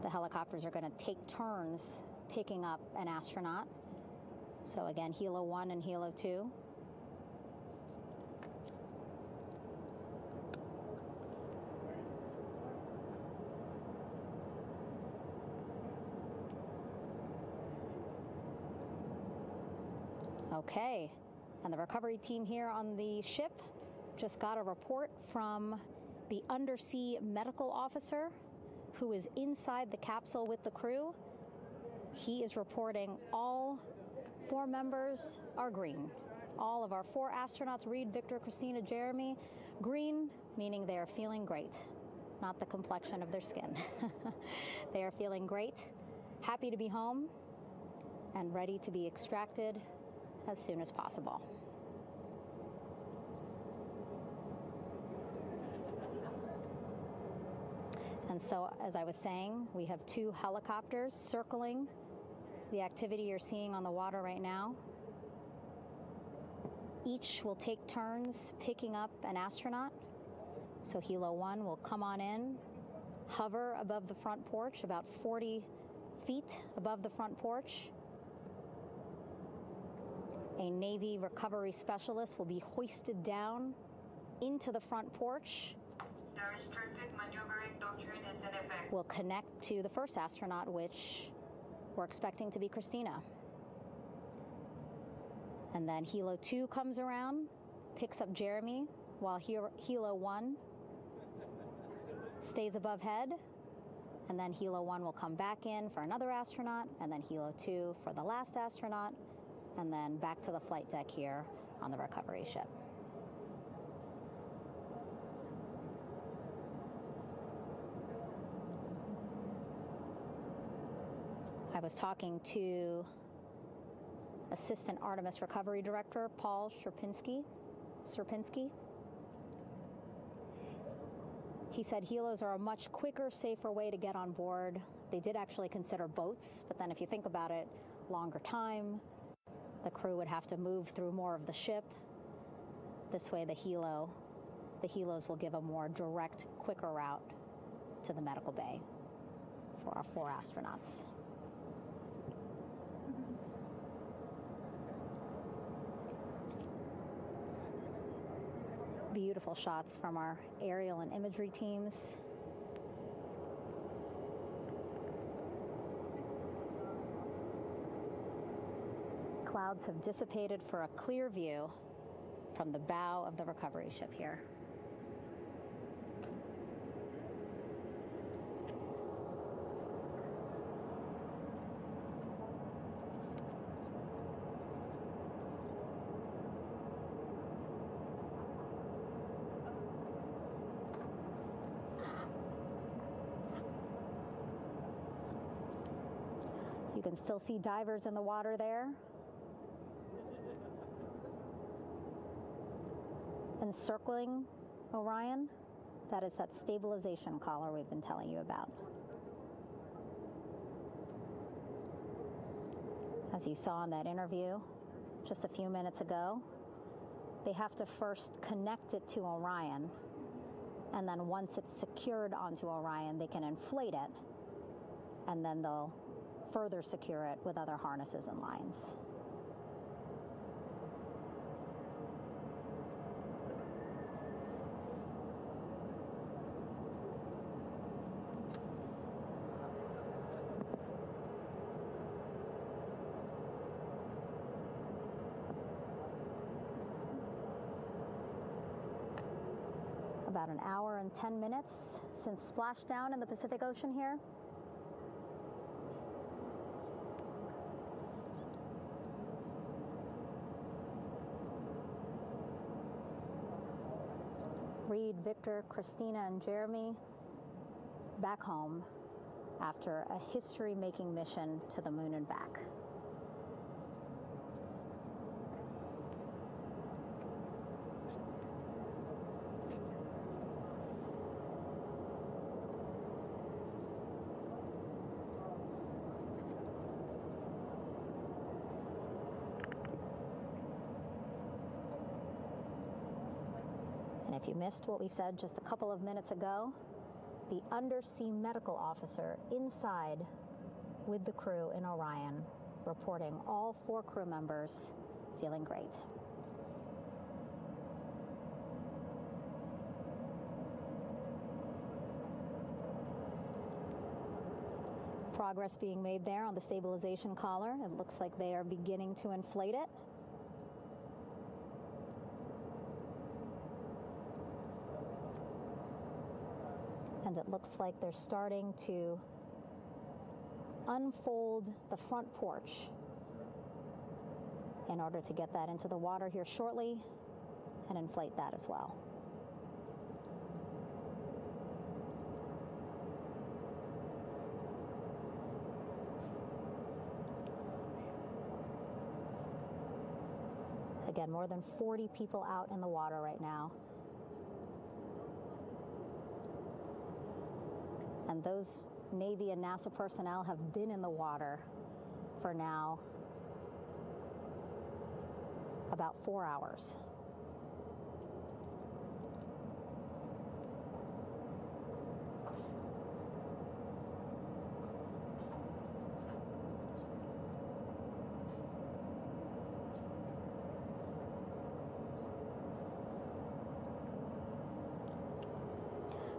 The helicopters are going to take turns picking up an astronaut. So again, Helo 1 and Helo 2. Okay, and the recovery team here on the ship just got a report from the undersea medical officer who is inside the capsule with the crew. He is reporting all 4 members are green. All of our 4 astronauts, Reed, Victor, Christina, Jeremy, green, meaning they are feeling great, not the complexion of their skin. They are feeling great, happy to be home, and ready to be extracted as soon as possible. And so, as I was saying, we have 2 helicopters circling the activity you're seeing on the water right now. Each will take turns picking up an astronaut. So Helo 1 will come on in, hover above the front porch, about 40 feet above the front porch. A Navy recovery specialist will be hoisted down into the front porch. The restricted maneuvering doctrine is in effect. We'll connect to the first astronaut, which we're expecting to be Christina. And then Helo 2 comes around, picks up Jeremy, while Helo 1 stays above head, and then Helo 1 will come back in for another astronaut, and then Helo 2 for the last astronaut, and then back to the flight deck here on the recovery ship. I was talking to Assistant Artemis Recovery Director Paul Sierpinski. He said helos are a much quicker, safer way to get on board. They did actually consider boats, but then if you think about it, longer time, the crew would have to move through more of the ship. This way the helos will give a more direct, quicker route to the medical bay for our 4 astronauts. Beautiful shots from our aerial and imagery teams. Clouds have dissipated for a clear view from the bow of the recovery ship here. You can still see divers in the water there. Encircling Orion, that is that stabilization collar we've been telling you about. As you saw in that interview just a few minutes ago, they have to first connect it to Orion, and then once it's secured onto Orion, they can inflate it, and then they'll further secure it with other harnesses and lines. About an hour and 10 minutes since splashdown in the Pacific Ocean here. Reed, Victor, Christina, and Jeremy back home after a history-making mission to the moon and back. If you missed what we said just a couple of minutes ago, the undersea medical officer inside with the crew in Orion reporting all 4 crew members feeling great. Progress being made there on the stabilization collar. It looks like they are beginning to inflate it. And it looks like they're starting to unfold the front porch in order to get that into the water here shortly and inflate that as well. Again, more than 40 people out in the water right now. And those Navy and NASA personnel have been in the water for now about 4 hours.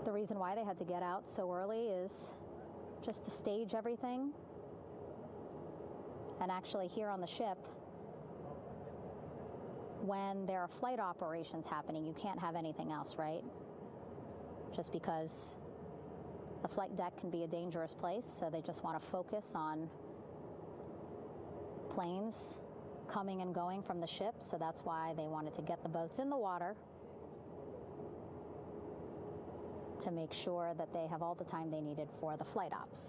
The reason why they had to get out so early is just to stage everything. And actually here on the ship, when there are flight operations happening, you can't have anything else, right? Just because the flight deck can be a dangerous place, so they just want to focus on planes coming and going from the ship, so that's why they wanted to get the boats in the water to make sure that they have all the time they needed for the flight ops.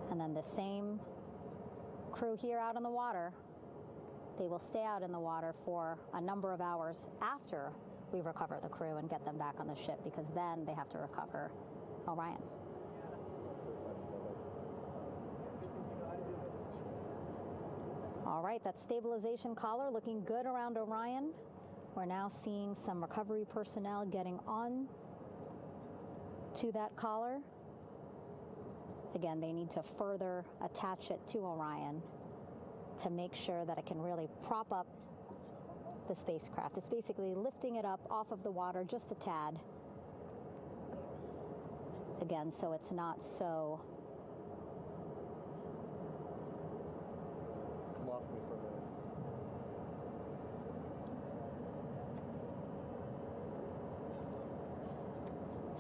And then the same crew here out in the water, they will stay out in the water for a number of hours after we recover the crew and get them back on the ship, because then they have to recover Orion. All right, that stabilization collar looking good around Orion. We're now seeing some recovery personnel getting on to that collar. Again, they need to further attach it to Orion to make sure that it can really prop up the spacecraft. It's basically lifting it up off of the water just a tad. Again, so it's not so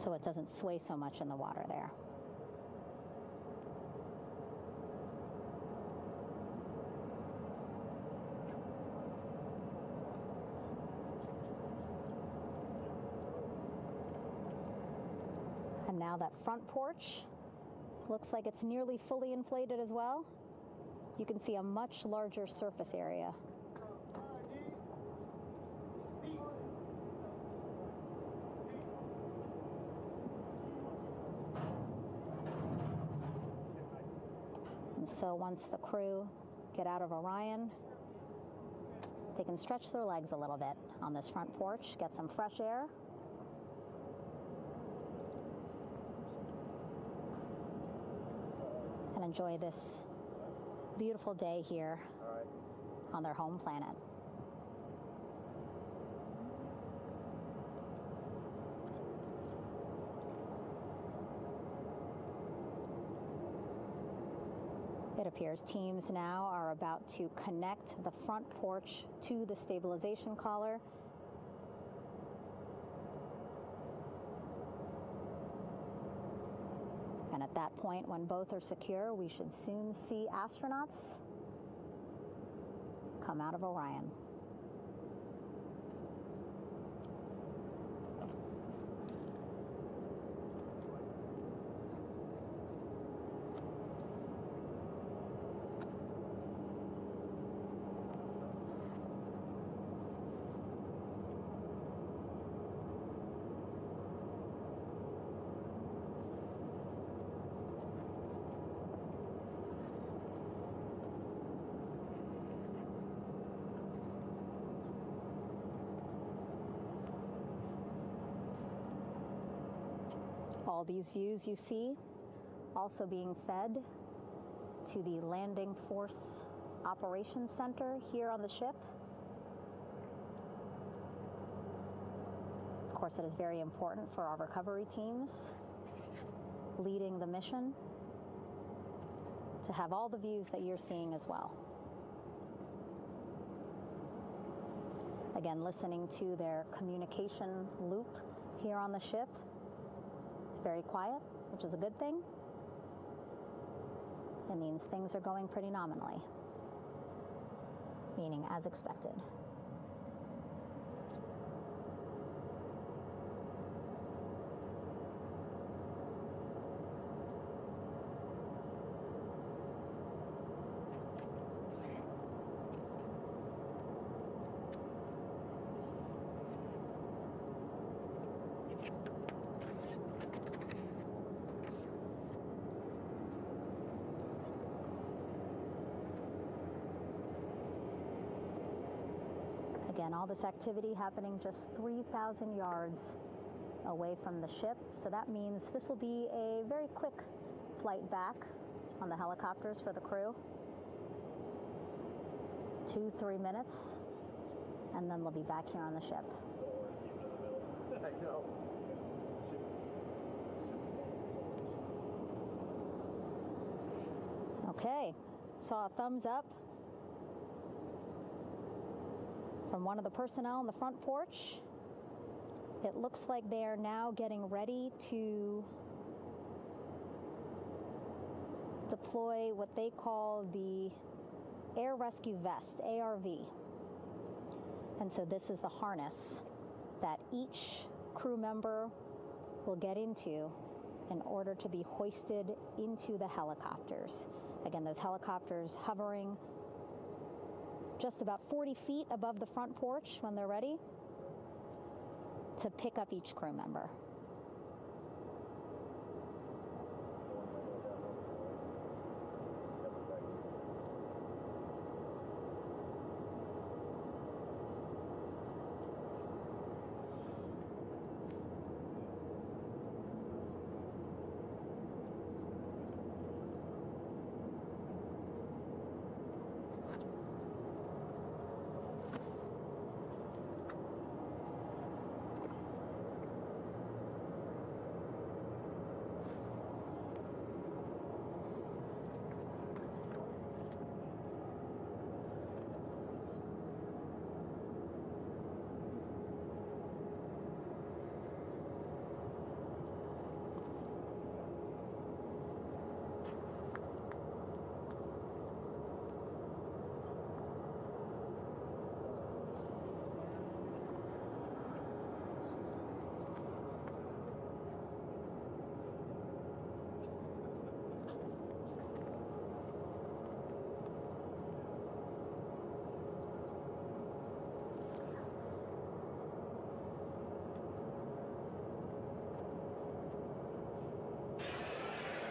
so it doesn't sway so much in the water there. And now that front porch looks like it's nearly fully inflated as well. You can see a much larger surface area. And so once the crew get out of Orion, they can stretch their legs a little bit on this front porch, get some fresh air. And enjoy this beautiful day here on their home planet. It appears teams now are about to connect the front porch to the stabilization collar. And at that point, when both are secure, we should soon see astronauts come out of Orion. All these views you see also being fed to the Landing Force Operations Center here on the ship. Of course, it is very important for our recovery teams leading the mission to have all the views that you're seeing as well. Again, listening to their communication loop here on the ship. Very quiet, which is a good thing. It means things are going pretty nominally, meaning as expected. Again, all this activity happening just 3,000 yards away from the ship. So that means this will be a very quick flight back on the helicopters for the crew. 2-3 minutes, and then they'll be back here on the ship. I know. Okay, saw a thumbs up from one of the personnel on the front porch. It looks like they are now getting ready to deploy what they call the Air Rescue Vest, ARV. And so this is the harness that each crew member will get into in order to be hoisted into the helicopters. Again, those helicopters hovering just about 40 feet above the front porch when they're ready to pick up each crew member.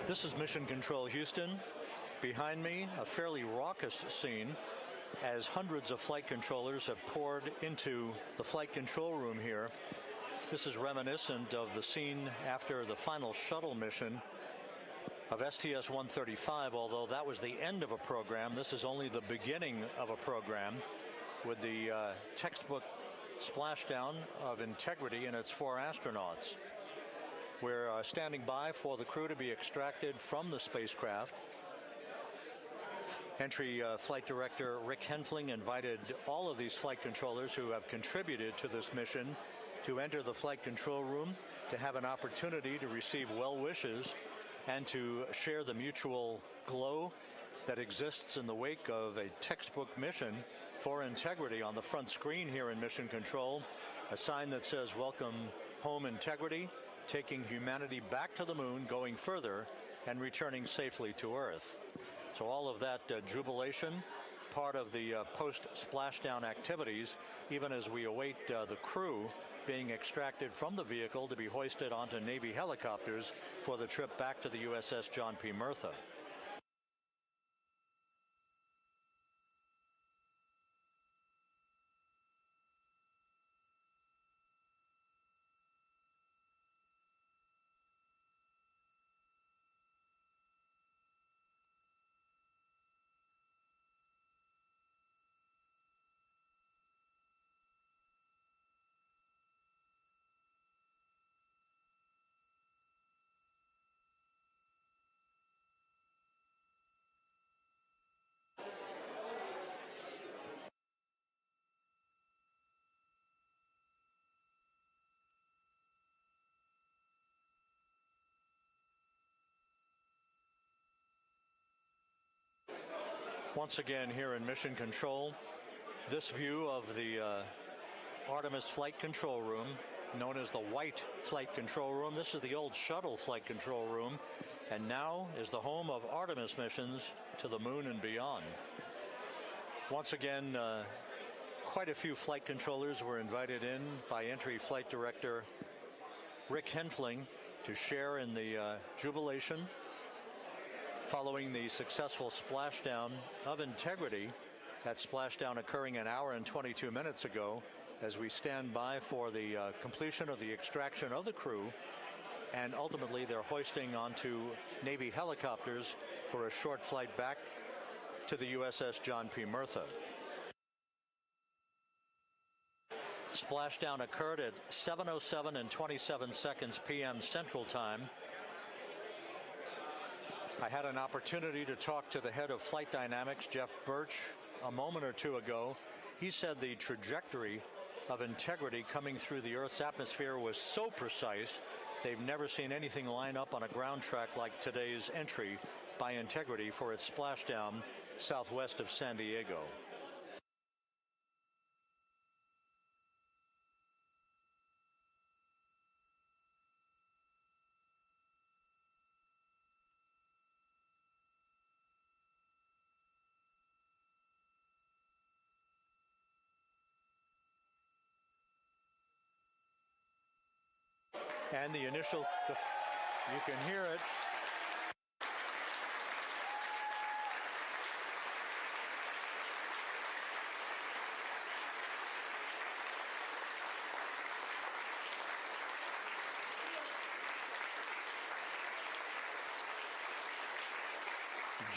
This is Mission Control Houston. Behind me, a fairly raucous scene as hundreds of flight controllers have poured into the flight control room here. This is reminiscent of the scene after the final shuttle mission of STS-135, although that was the end of a program. This is only the beginning of a program with the textbook splashdown of Integrity and its 4 astronauts. We're standing by for the crew to be extracted from the spacecraft. Entry Flight Director Rick Henfling invited all of these flight controllers who have contributed to this mission to enter the flight control room to have an opportunity to receive well wishes and to share the mutual glow that exists in the wake of a textbook mission for Integrity. On the front screen here in Mission Control, a sign that says "Welcome Home, Integrity," taking humanity back to the moon, going further, and returning safely to Earth. So all of that jubilation, part of the post-splashdown activities, even as we await the crew being extracted from the vehicle to be hoisted onto Navy helicopters for the trip back to the USS John P. Murtha. Once again here in Mission Control, this view of the Artemis Flight Control Room, known as the White Flight Control Room. This is the old shuttle flight control room, and now is the home of Artemis missions to the moon and beyond. Once again, quite a few flight controllers were invited in by Entry Flight Director Rick Henfling to share in the jubilation following the successful splashdown of Integrity. That splashdown occurring an hour and 22 minutes ago, as we stand by for the completion of the extraction of the crew and ultimately their hoisting onto Navy helicopters for a short flight back to the USS John P. Murtha. Splashdown occurred at 7:07 and 27 seconds p.m. Central Time. I had an opportunity to talk to the head of flight dynamics, Jeff Birch, a moment or two ago. He said the trajectory of Integrity coming through the Earth's atmosphere was so precise, they've never seen anything line up on a ground track like today's entry by Integrity for its splashdown southwest of San Diego. And the initial, you can hear it.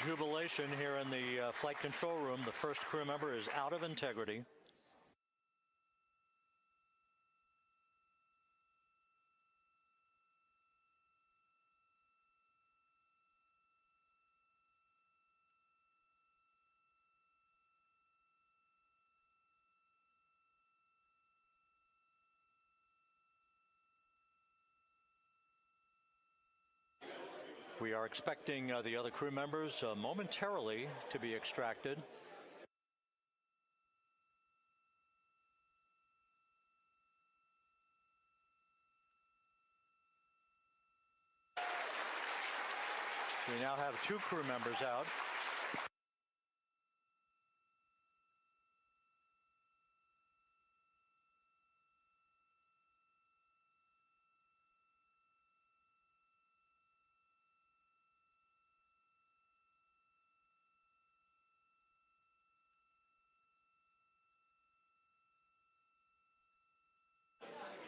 Jubilation here in the flight control room. The first crew member is out of Integrity. We are expecting the other crew members momentarily to be extracted. We now have 2 crew members out.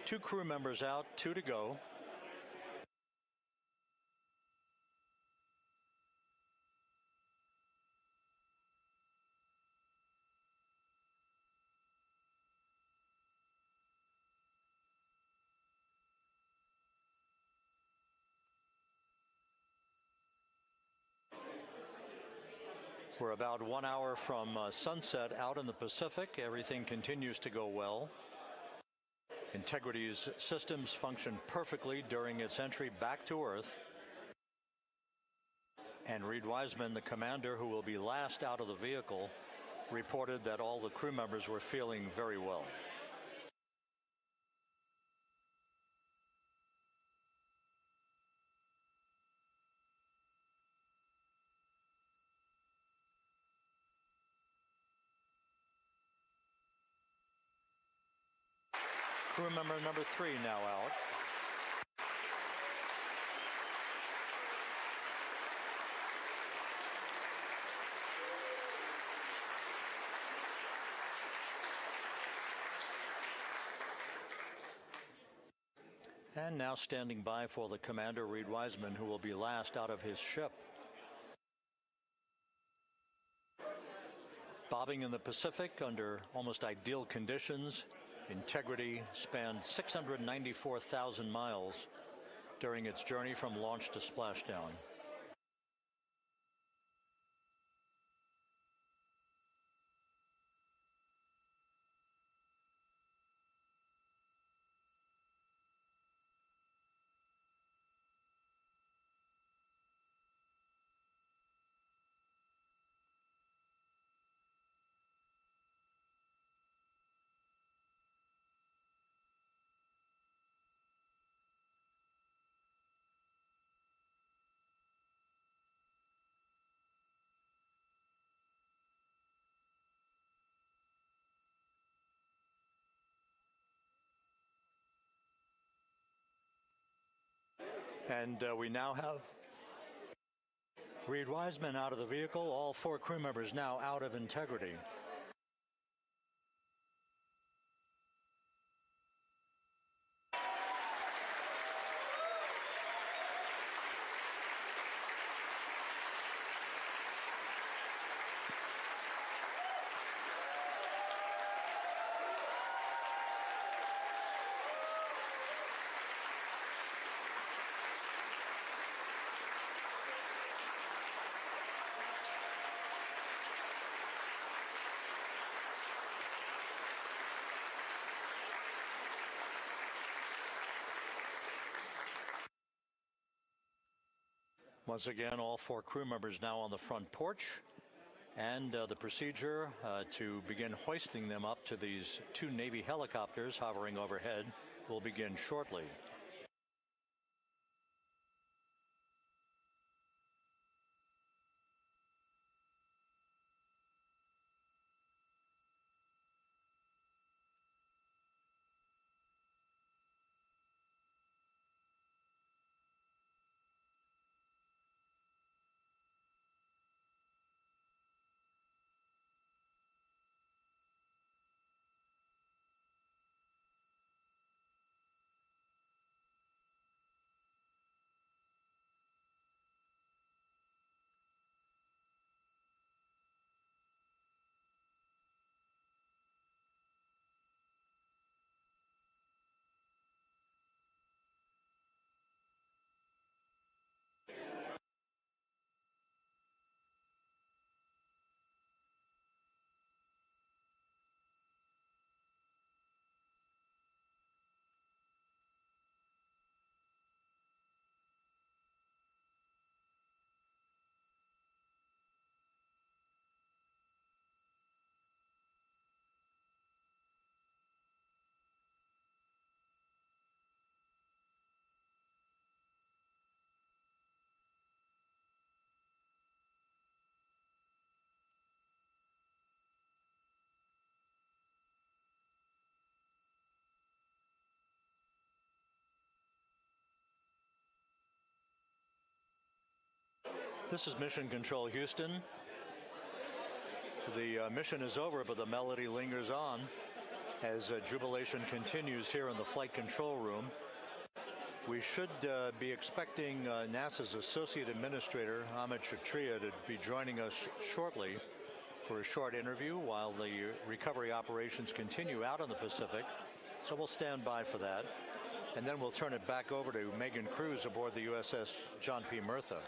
Two crew members out, 2 to go. We're about 1 hour from sunset out in the Pacific. Everything continues to go well. Integrity's systems function perfectly during its entry back to Earth. And Reed Wiseman, the commander who will be last out of the vehicle, reported that all the crew members were feeling very well. Crew member number 3 now out. And now standing by for the commander, Reed Wiseman, who will be last out of his ship. Bobbing in the Pacific under almost ideal conditions, Integrity spanned 694,000 miles during its journey from launch to splashdown. And we now have Reed Wiseman out of the vehicle, all 4 crew members now out of Integrity. once again, all 4 crew members now on the front porch. And the procedure to begin hoisting them up to these 2 Navy helicopters hovering overhead will begin shortly. This is Mission Control Houston. The mission is over, but the melody lingers on as jubilation continues here in the flight control room. We should be expecting NASA's Associate Administrator, Amit Kshatriya, to be joining us shortly for a short interview while the recovery operations continue out in the Pacific. So we'll stand by for that. And then we'll turn it back over to Megan Cruz aboard the USS John P. Murtha.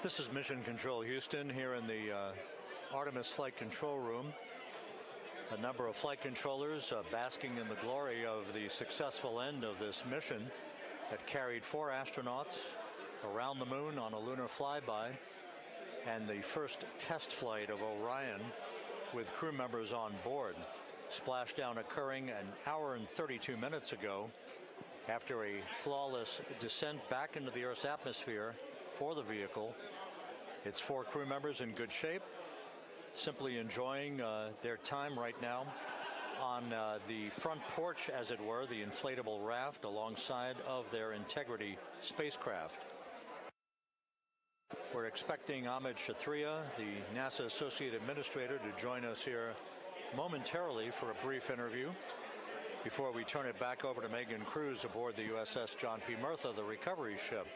This is Mission Control Houston here in the Artemis flight control room. A number of flight controllers basking in the glory of the successful end of this mission that carried 4 astronauts around the moon on a lunar flyby, and the first test flight of Orion with crew members on board. Splashdown occurring an hour and 32 minutes ago after a flawless descent back into the Earth's atmosphere for the vehicle. Its 4 crew members in good shape, simply enjoying their time right now on the front porch, as it were, the inflatable raft alongside of their Integrity spacecraft. We're expecting Amit Kshatriya, the NASA Associate Administrator, to join us here momentarily for a brief interview before we turn it back over to Megan Cruz aboard the USS John P. Murtha, the recovery ship.